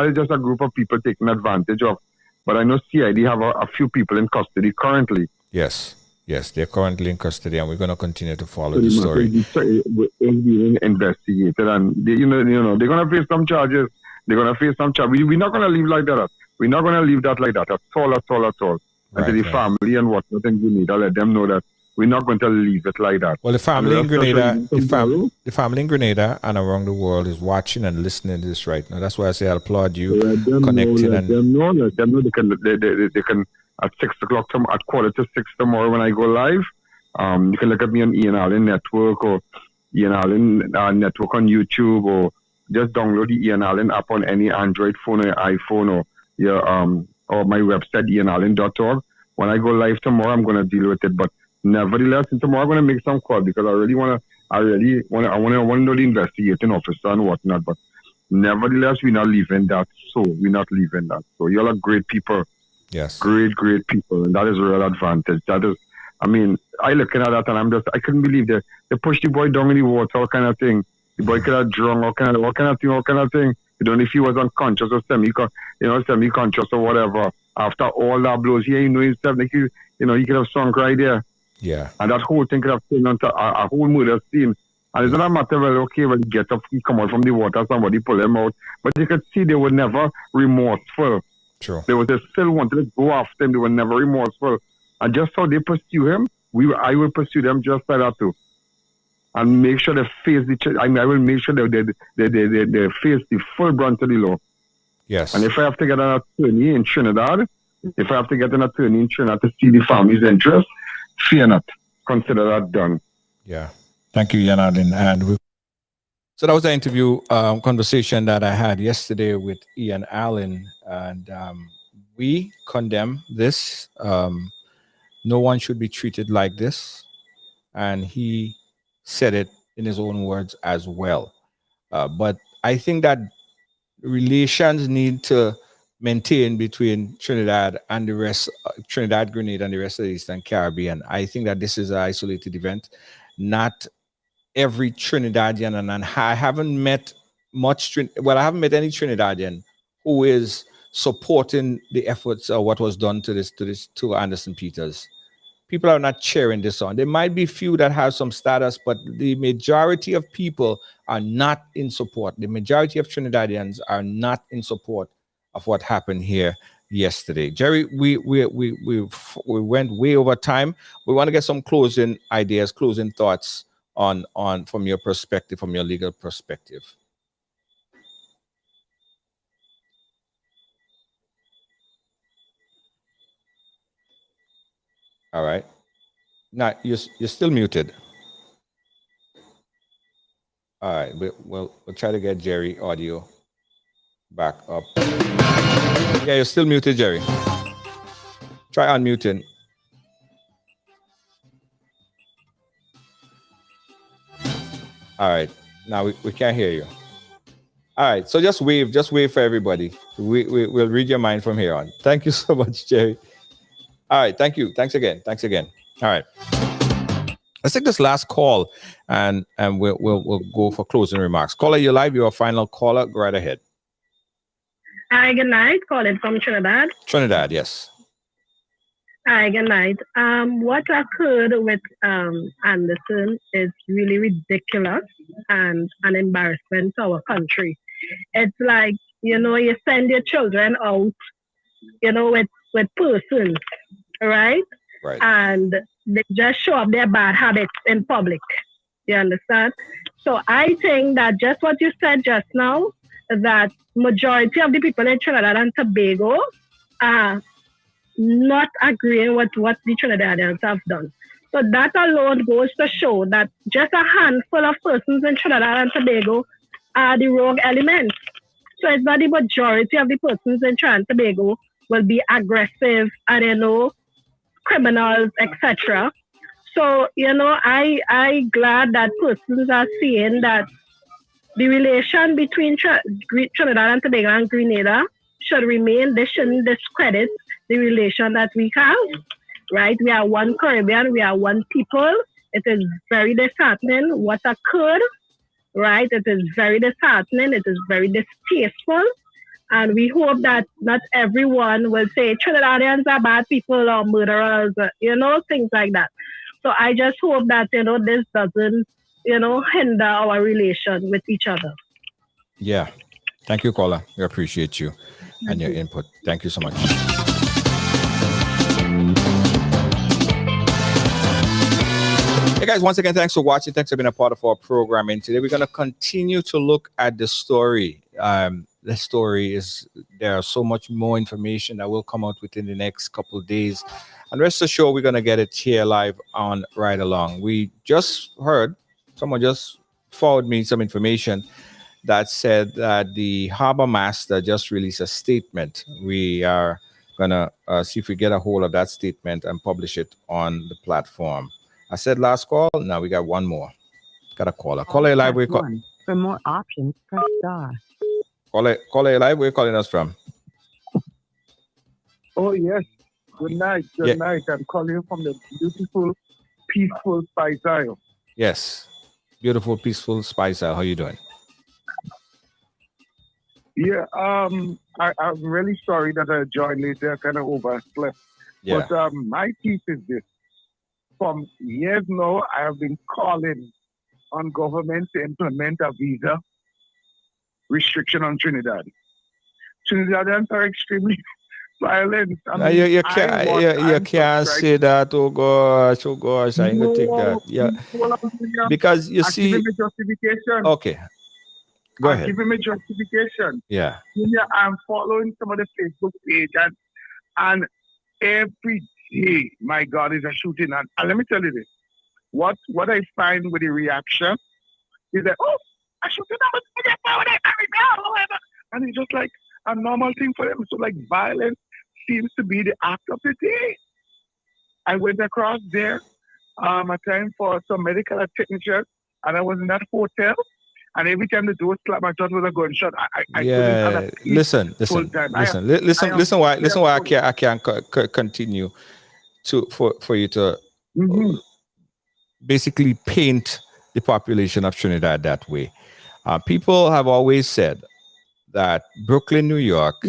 is just a group of people taking advantage of. But I know CID have a few people in custody currently. Yes, they're currently in custody, and we're going to continue to follow the story. Being investigated, and they're going to face some charges. We're not going to leave like that. We're not going to leave that like that at all. And to the family and whatnot, and we need to let them know that we're not going to leave it like that. Well, the family in Grenada and around the world is watching and listening to this right now. That's why I say I applaud you connecting. Let them know they can at 6 o'clock at 5:45 tomorrow when I go live. You can look at me on Ian Allen Network or Ian Allen Network on YouTube, or just download the Ian Allen app on any Android phone or iPhone, or my website ianallen.org. When I go live tomorrow, I'm going to deal with it. But nevertheless, tomorrow I'm going to make some call, because I want to know the investigating officer and whatnot. But nevertheless, we're not leaving that. So you're all great people. Yes. Great people. And that is a real advantage. That is, I mean, I looking at that and I couldn't believe they pushed the boy down in the water, all kind of thing. The boy could have drunk, all kind of thing. You don't know if he was unconscious or semi-conscious or whatever. After all that blows, he himself, like he could have sunk right there. Yeah. And that whole thing could have turned into a whole murder scene. And it's not a matter of, okay, when he get up, he come out from the water, somebody pull him out. But you could see they were never remorseful. True. They still wanted to go after him. They were never remorseful. And just how they pursue him, I will pursue them just like that too. And make sure they face I will make sure they face the full brunt of the law. Yes. And if I have to get an attorney in Trinidad, to see the family's interest, fear not. Consider that done. Yeah. Thank you, Yanadin. And so that was the interview conversation that I had yesterday with Ian Allen, and we condemn this. No one should be treated like this, and he said it in his own words as well. But I think that relations need to maintain between Trinidad and the rest, Trinidad, Grenada, and the rest of the Eastern Caribbean. I think that this is an isolated event. Not every Trinidadian, and I haven't met I haven't met any Trinidadian who is supporting the efforts of what was done to Anderson Peters. People are not cheering this on. There might be few that have some status, but the majority of people are not in support. The majority of Trinidadians are not in support of what happened here yesterday. Jerry, we went way over time. We want to get some closing ideas, closing thoughts on from your perspective, from your legal perspective. All right. Now you're still muted. All right, we'll try to get Jerry audio back up. Yeah, you're still muted, Jerry. Try unmuting. All right, now we can't hear you. All right, so just wave for everybody. We'll read your mind from here on. Thank you so much, Jerry. All right, thank you. Thanks again. All right. Let's take this last call and we'll go for closing remarks. Caller, you're live. You're a final caller. Go right ahead. Hi, good night. Calling from Trinidad. Trinidad, yes. Hi, good night. What occurred with Anderson is really ridiculous and an embarrassment to our country. It's like, you send your children out, with persons, right? Right. And they just show up their bad habits in public. You understand? So I think that just what you said just now, that majority of the people in Trinidad and Tobago are not agreeing with what the Trinidadians have done. So that alone goes to show that just a handful of persons in Trinidad and Tobago are the rogue elements. So it's not the majority of the persons in Trinidad and Tobago will be aggressive and, criminals, etc. So, I glad that persons are seeing that the relation between Trinidad and Tobago and Grenada should remain. They shouldn't discredit the relation that we have, right? We are one Caribbean, we are one people. It is very disheartening what occurred, right? It is very disheartening. It is very distasteful. And we hope that not everyone will say Trinidadians are bad people or murderers, things like that. So I just hope that, this doesn't, hinder our relation with each other. Yeah. Thank you, caller. We appreciate you and your input. Thank you so much. Hey guys, once again, thanks for watching. Thanks for being a part of our programming. Today, we're going to continue to look at the story. The story is, there are so much more information that will come out within the next couple of days. And rest assured, we're going to get it here live on Right Along. We just heard, someone just forwarded me some information that said that the Harbour Master just released a statement. We are going to see if we get a hold of that statement and publish it on the platform. I said last call. Now we got one more. Got a caller. Caller live. For more options, press star. Caller live. Where you calling us from? Oh yes. Good night. Good night. I'm calling you from the beautiful, peaceful Spice Isle. Yes. Beautiful, peaceful Spice Isle. How you doing? Yeah. I'm really sorry that I joined later. I kind of overslept. Yeah. But my piece is this. From years now, I have been calling on government to implement a visa restriction on Trinidad. Trinidadians are extremely violent. I No, mean, you can't say that. Oh gosh, I ain't gonna take that. Yeah, because you I give see, him a justification. okay, go I ahead. give him a justification. Yeah, I'm following some of the Facebook page and every day, my God, is a shooting. And let me tell you this. What I find with the reaction is that, oh, I shooting and it's just like a normal thing for them. So like violence seems to be the act of the day. I went across there a time for some medical technician, and I was in that hotel. And every time the door slapped, I thought it was a gunshot. I couldn't have a peace listen. Why I can't continue for you to basically paint the population of Trinidad that way. People have always said that Brooklyn, New York,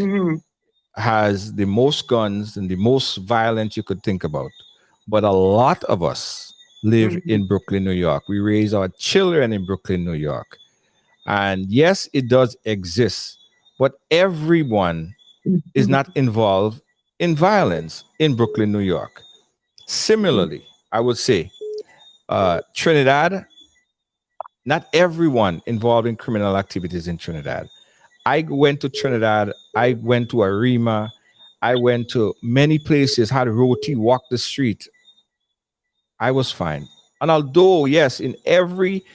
has the most guns and the most violence you could think about. But a lot of us live in Brooklyn, New York. We raise our children in Brooklyn, New York. And yes, it does exist, but everyone is not involved in violence in Brooklyn, New York. Similarly, I would say Trinidad, not everyone involved in criminal activities in Trinidad. I went to Trinidad, I went to Arima, I went to many places, had roti, walked the street. I was fine. And although, yes, in every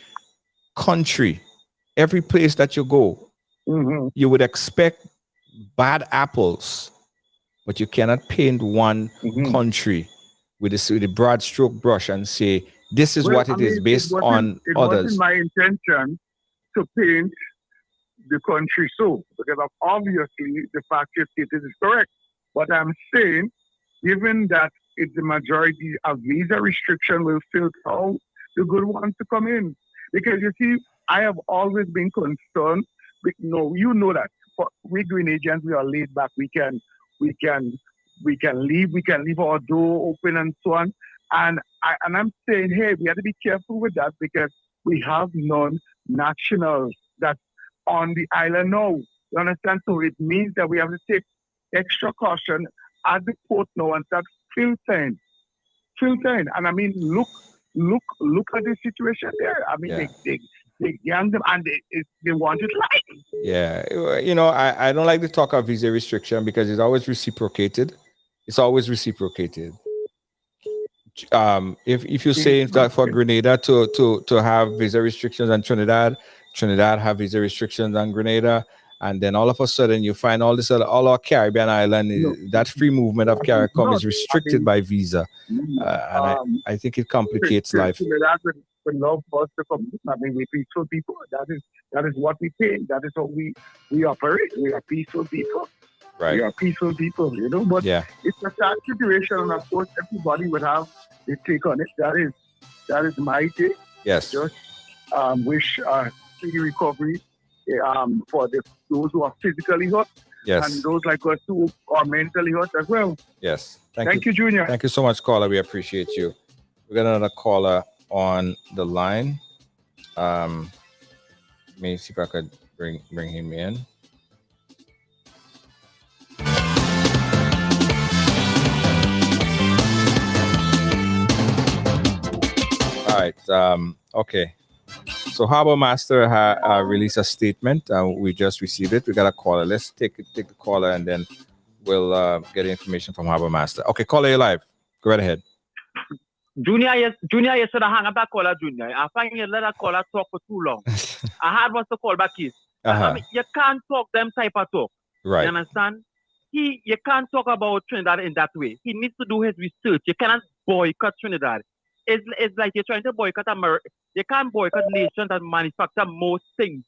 country, every place that you go, you would expect bad apples, but you cannot paint one country with a broad stroke brush and say, this is what it is based on others. It wasn't my intention to paint the country so, because obviously the fact you stated is correct. But I'm saying, given that it's the majority, a visa restriction will filter out the good ones to come in. Because you see, I have always been concerned. You know that for we Grenadians, we are laid back. We can leave our door open and so on. And I'm saying, hey, we have to be careful with that because we have non-nationals that's on the island now. You understand? So it means that we have to take extra caution at the port now and start filtering. And I mean, look at the situation there. I mean, they gang them and they want it right. Yeah, I don't like to talk of visa restriction because it's always reciprocated. If you say that for Grenada to have visa restrictions on Trinidad have visa restrictions on Grenada, and then all of a sudden you find all our Caribbean island, that free movement of CARICOM is restricted by visa, and I think it complicates life. Trinidad would love us to come. I mean, we're peaceful people. That is what we pay. That is how we operate. We are peaceful people. Right. We are peaceful people, But it's a sad situation, and of course, everybody would have a take on it. That is my take. Yes. Just wish speedy recovery for those who are physically hurt, and those like us who are mentally hurt as well. Yes. Thank you, Junior. Thank you so much, caller. We appreciate you. We got another caller on the line. Let me see if I could bring him in. All right. Okay. So Harbour Master released a statement. We just received it. We got a caller. Let's take the caller and then we'll get information from Harbour Master. Okay, caller, you're live. Go right ahead. Junior, you should have hung up that caller, Junior. I find you let that caller talk for too long. I had once to call back his. I mean, you can't talk them type of talk. Right. You understand? You can't talk about Trinidad in that way. He needs to do his research. You cannot boycott Trinidad. It's like you're trying to boycott America. You can't boycott nations that manufacture most things.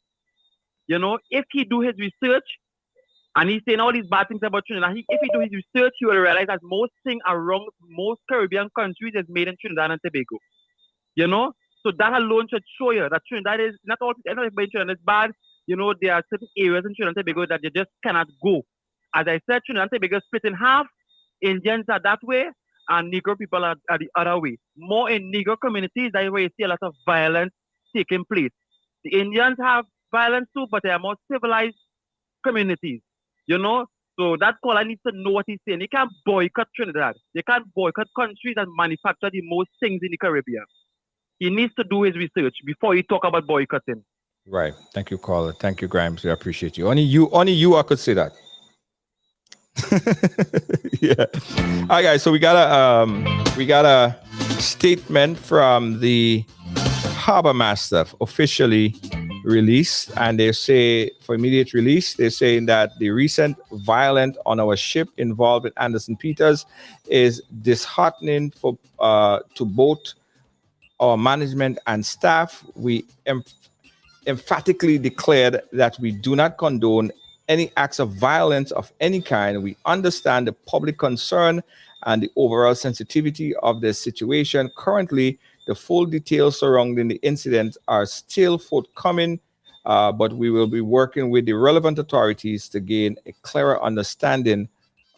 If he do his research and he's saying all these bad things about Trinidad, if he do his research, he will realize that most things around most Caribbean countries is made in Trinidad and Tobago. So that alone should show you that Trinidad is not all everybody in Trinidad is bad. There are certain areas in Trinidad and Tobago that you just cannot go. As I said, Trinidad and Tobago is split in half. Indians are that way, and Negro people are the other way. More in Negro communities, that's where you see a lot of violence taking place. The Indians have violence too, but they are more civilized communities, you know. So that caller needs to know what he's saying. They can't boycott Trinidad. They can't boycott countries that manufacture the most things in the Caribbean. He needs to do his research before he talk about boycotting. Right. Thank you, caller. Thank you, Grimes. I appreciate you. Only you I could say that. Yeah. All right, guys. So we got a statement from the Harbour Master officially released, and they say for immediate release, they're saying that the recent violence on our ship involved with Anderson Peters is disheartening for to both our management and staff. We emphatically declared that we do not condone any acts of violence of any kind. We understand the public concern and the overall sensitivity of the situation. Currently, the full details surrounding the incident are still forthcoming, but we will be working with the relevant authorities to gain a clearer understanding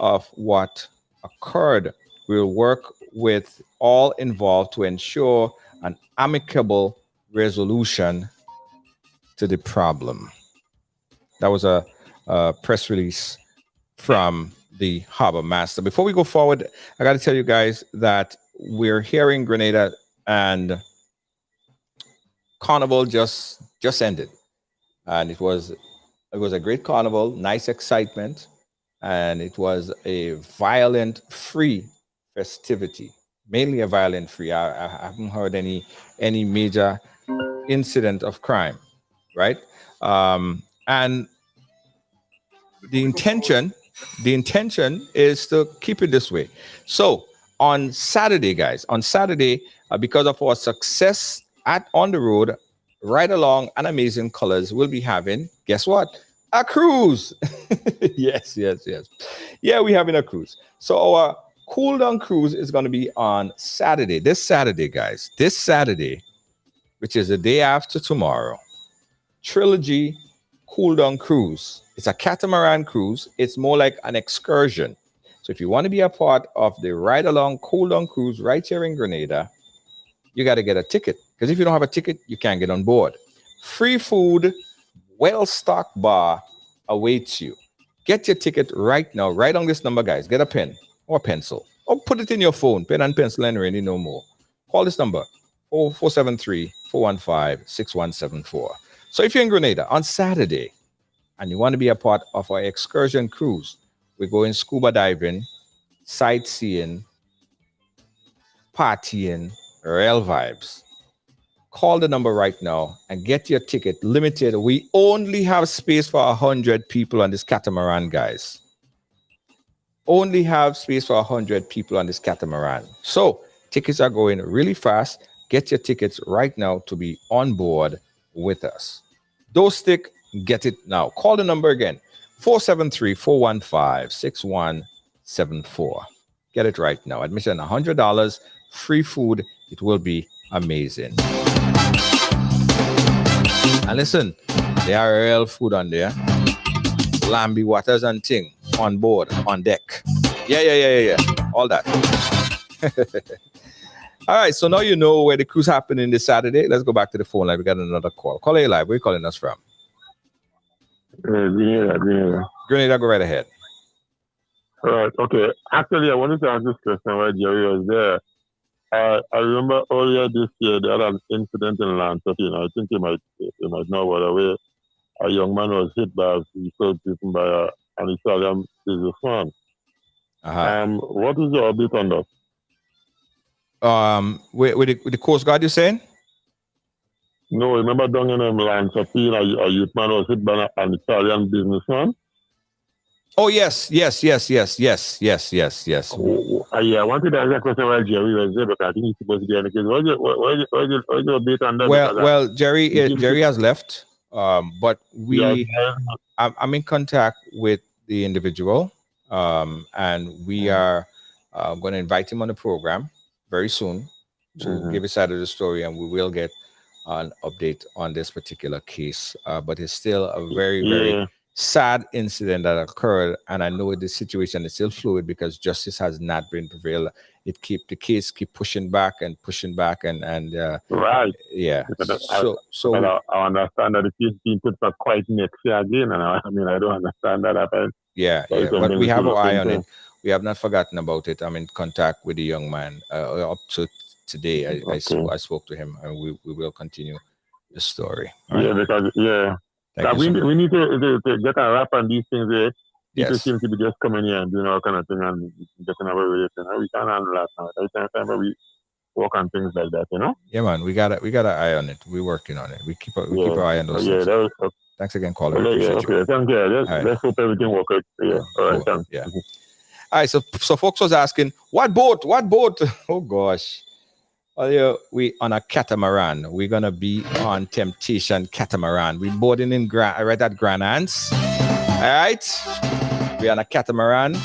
of what occurred. We will work with all involved to ensure an amicable resolution to the problem. That was a press release from the Harbour Master. Before we go forward, I got to tell you guys that we're hearing Grenada and Carnival just ended, and it was a great carnival, nice excitement, and it was a violent-free festivity, mainly a violent-free. I haven't heard any major incident of crime, right? And the intention is to keep it this way. So on Saturday, guys, because of our success on the road, Ride Along and Amazing Colors, will be having, guess what? A cruise. Yes. Yeah, we're having a cruise. So our cool down cruise is going to be on Saturday. This Saturday, guys. This Saturday, which is the day after tomorrow. Trilogy Cool Down Cruise. It's a catamaran cruise. It's more like an excursion. So if you want to be a part of the Ride Along Cool Down Cruise right here in Grenada, you got to get a ticket. Because if you don't have a ticket, you can't get on board. Free food, well-stocked bar awaits you. Get your ticket right now. Write on this number, guys. Get a pen or pencil. Or put it in your phone. Pen and pencil and really no more. Call this number, 473-415-6174. So if you're in Grenada on Saturday and you want to be a part of our excursion cruise, we're going scuba diving, sightseeing, partying, real vibes. Call the number right now and get your ticket. Limited. We only have space for 100 people on this catamaran, guys. Only have space for 100 people on this catamaran. So tickets are going really fast. Get your tickets right now to be on board with us. Don't stick, get it now. Call the number again, 473-415-6174. Get it right now. Admission $100, free food. It will be amazing. And listen, there are real food on there. Lambi waters and ting on board, on deck. Yeah. All that. All right, so now you know where the cruise happening this Saturday. Let's go back to the phone line. We got another call. Call A Live. Where are you calling us from? Grenada. Grenada, go right ahead. All right, okay. Actually, I wanted to ask this question while Jerry was there. I remember earlier this year, they had an incident in Lanzarote. I think you might know what way. A young man was hit by a vehicle driven by an Italian businessman. What is your update on that? With the Coast Guard, you're saying? No, remember down in Lanzarote, a youth man was hit by an Italian businessman? Oh, yes. Yeah, I wanted to ask that question while Jerry was there, but I think he's supposed to be on the case. What's your update on that? Well, Jerry has left, but I'm in contact with the individual, and we are going to invite him on the program very soon to give his side of the story, and we will get an update on this particular case. But it's still a very sad incident that occurred, and I know the situation is still fluid because justice has not been prevailed. The case keep pushing back and Right. yeah. Because I understand that the 15th puts us quite next year again, and I mean I don't understand that happened. Yeah, but we have our eye on it. We have not forgotten about it. I'm in contact with the young man up to today. I spoke to him, and we will continue the story. Right? Yeah, because we need to get a wrap on these things. People seem to be just coming here and doing all kind of thing and getting away with it. We can't handle that now. Every time we work on things like that, Yeah, man, we got an eye on it. We're working on it. We keep our eye on those things. Thanks again, caller. Thank you. Let's hope everything works out. Yeah. All right. Thanks. Yeah. All right. So folks was asking, what boat? Oh gosh. Well, we on a catamaran. We're gonna be on Temptation catamaran. We boarding in right at Grenadians. All right. We're on a catamaran.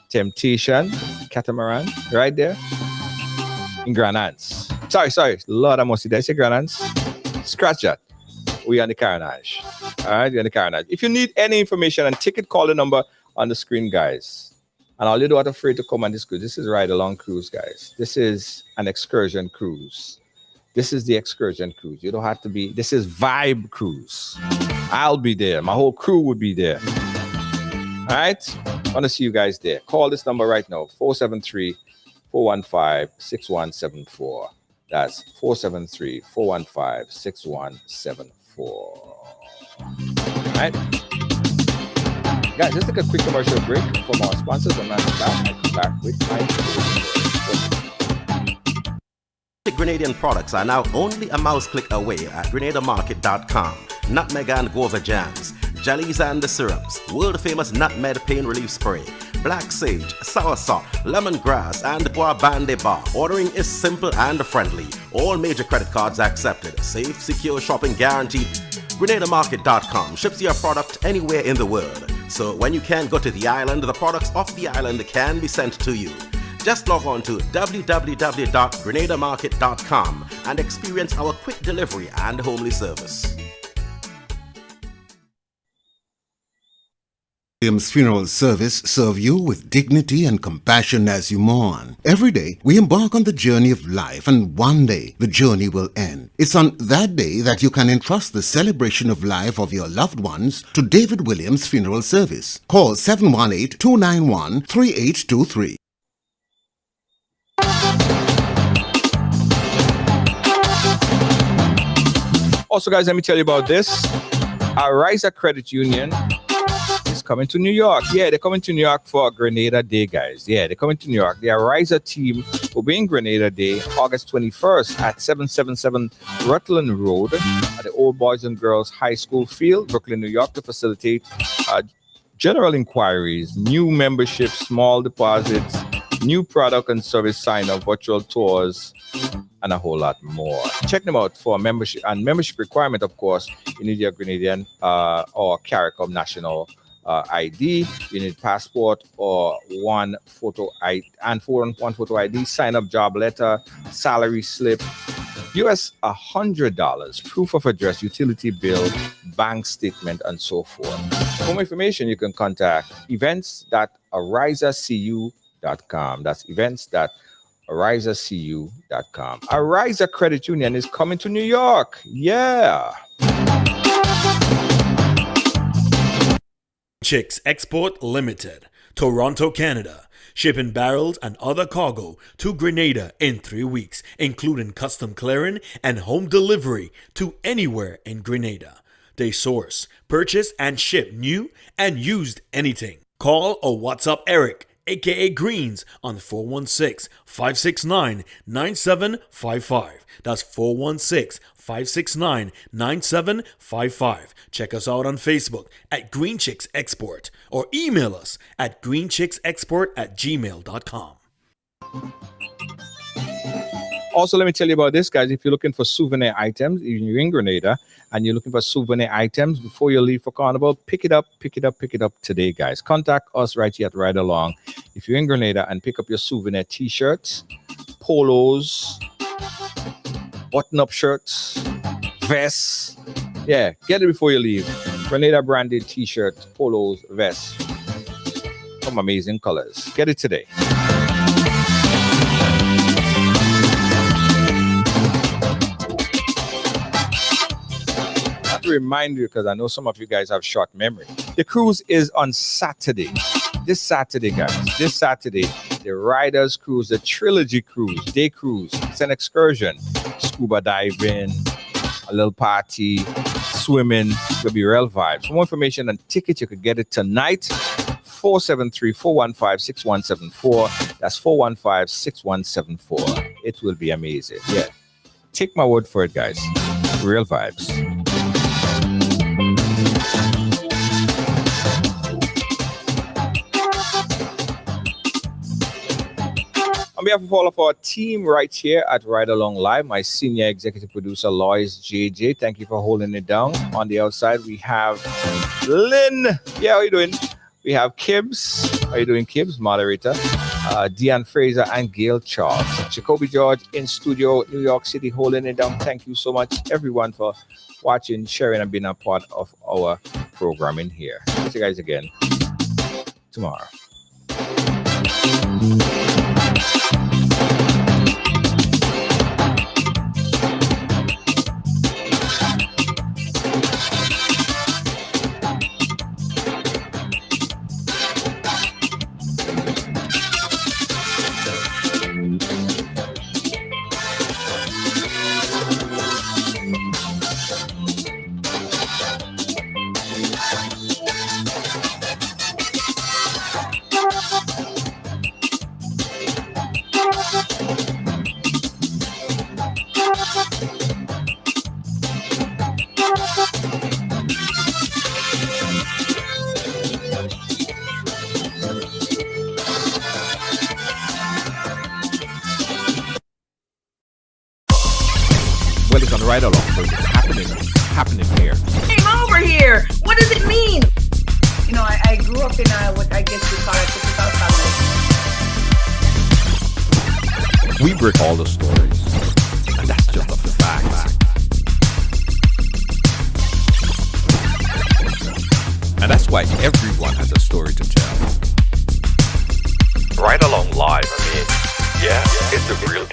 Temptation catamaran. Right there. In Grenadians. Sorry. Lord, I must say, did I say Grenadians? Scratch that. We on the Carnage. All right, we're on the Carnage. If you need any information and ticket, call the number on the screen, guys. And all you do not afraid to come on this cruise. This is Ride Along Cruise, guys. This is an excursion cruise. This is the excursion cruise. You don't have to be. This is Vibe Cruise. I'll be there. My whole crew would be there. All right. I want to see you guys there. Call this number right now. 473-415-6174. That's 473-415-6174. All right. Guys, let's take a quick commercial break from our sponsors. I'm not back with my Grenadian products are now only a mouse click away at GrenadaMarket.com. Nutmeg and guava jams, jellies and the syrups, world famous nutmeg pain relief spray, black sage, soursop, lemongrass, and guavabande bar. Ordering is simple and friendly. All major credit cards accepted. Safe, secure shopping guaranteed. GrenadaMarket.com ships your product anywhere in the world. So when you can't go to the island, the products off the island can be sent to you. Just log on to www.grenadamarket.com and experience our quick delivery and homely service. Williams Funeral Service serve you with dignity and compassion as you mourn. Every day, we embark on the journey of life, and one day, the journey will end. It's on that day that you can entrust the celebration of life of your loved ones to David Williams Funeral Service. Call 718-291-3823. Also, guys, let me tell you about this. Our Riser Credit Union is coming to New York. Yeah, they're coming to New York for Grenada Day, guys. Yeah, they're coming to New York. Their Riser team will be in Grenada Day, August 21st at 777 Rutland Road at the Old Boys and Girls High School field, Brooklyn, New York, to facilitate general inquiries, new memberships, small deposits, new product and service sign-up, virtual tours, and a whole lot more. Check them out for membership and membership requirement. Of course, you need your Grenadian or CARICOM national ID. You need passport or one photo ID and one photo ID. Sign up job letter, salary slip, US $100, proof of address, utility bill, bank statement, and so forth. For more information, you can contact events.arizacu.com. That's events.arizacu.com. Ariza Credit Union is coming to New York. Yeah. Chicks Export Limited, Toronto, Canada. Shipping barrels and other cargo to Grenada in 3 weeks, including custom clearing and home delivery to anywhere in Grenada. They source, purchase, and ship new and used anything. Call or WhatsApp Eric, aka Greens, on 416-569-9755. That's 416-569-9755. Check us out on Facebook at Green Chicks Export or email us at greenchicksexport@gmail.com. Also, let me tell you about this, guys. If you're looking for souvenir items, if you're in Grenada and you're looking for souvenir items before you leave for Carnival, pick it up today, guys. Contact us right here at Ride Along. If you're in Grenada and pick up your souvenir t-shirts, polos, button-up shirts, vests, yeah, get it before you leave. Grenada branded t-shirts, polos, vests. Some amazing colors. Get it today. I have to remind you, because I know some of you guys have short memory. The cruise is on Saturday. This Saturday, guys. This Saturday, the Riders Cruise, the Trilogy Cruise, day cruise. It's an excursion. Scuba diving, a little party, swimming. It'll be real vibes. For more information and tickets, you could get it tonight. 473-415-6174. That's 415-6174. It will be amazing. Yeah. Take my word for it, guys. Real vibes. On behalf of all of our team right here at Ride Along Live, my senior executive producer, Lois JJ, thank you for holding it down. On the outside, we have Lynn. Yeah, how you doing? We have Kibbs. How you doing, Kibbs? Moderator. Deanne Fraser and Gail Charles. Jacoby George in studio, New York City, holding it down. Thank you so much, everyone, for watching, sharing, and being a part of our programming here. See you guys again tomorrow. Well, it's on Ride Along, so it's happening here. Came over here. What does it mean? You know, I grew up in what I guess we call a typical family. We break all the stories, and that's just a fact. And that's why everyone has a story to tell. Ride Along Live, I mean, yeah, it's the real deal.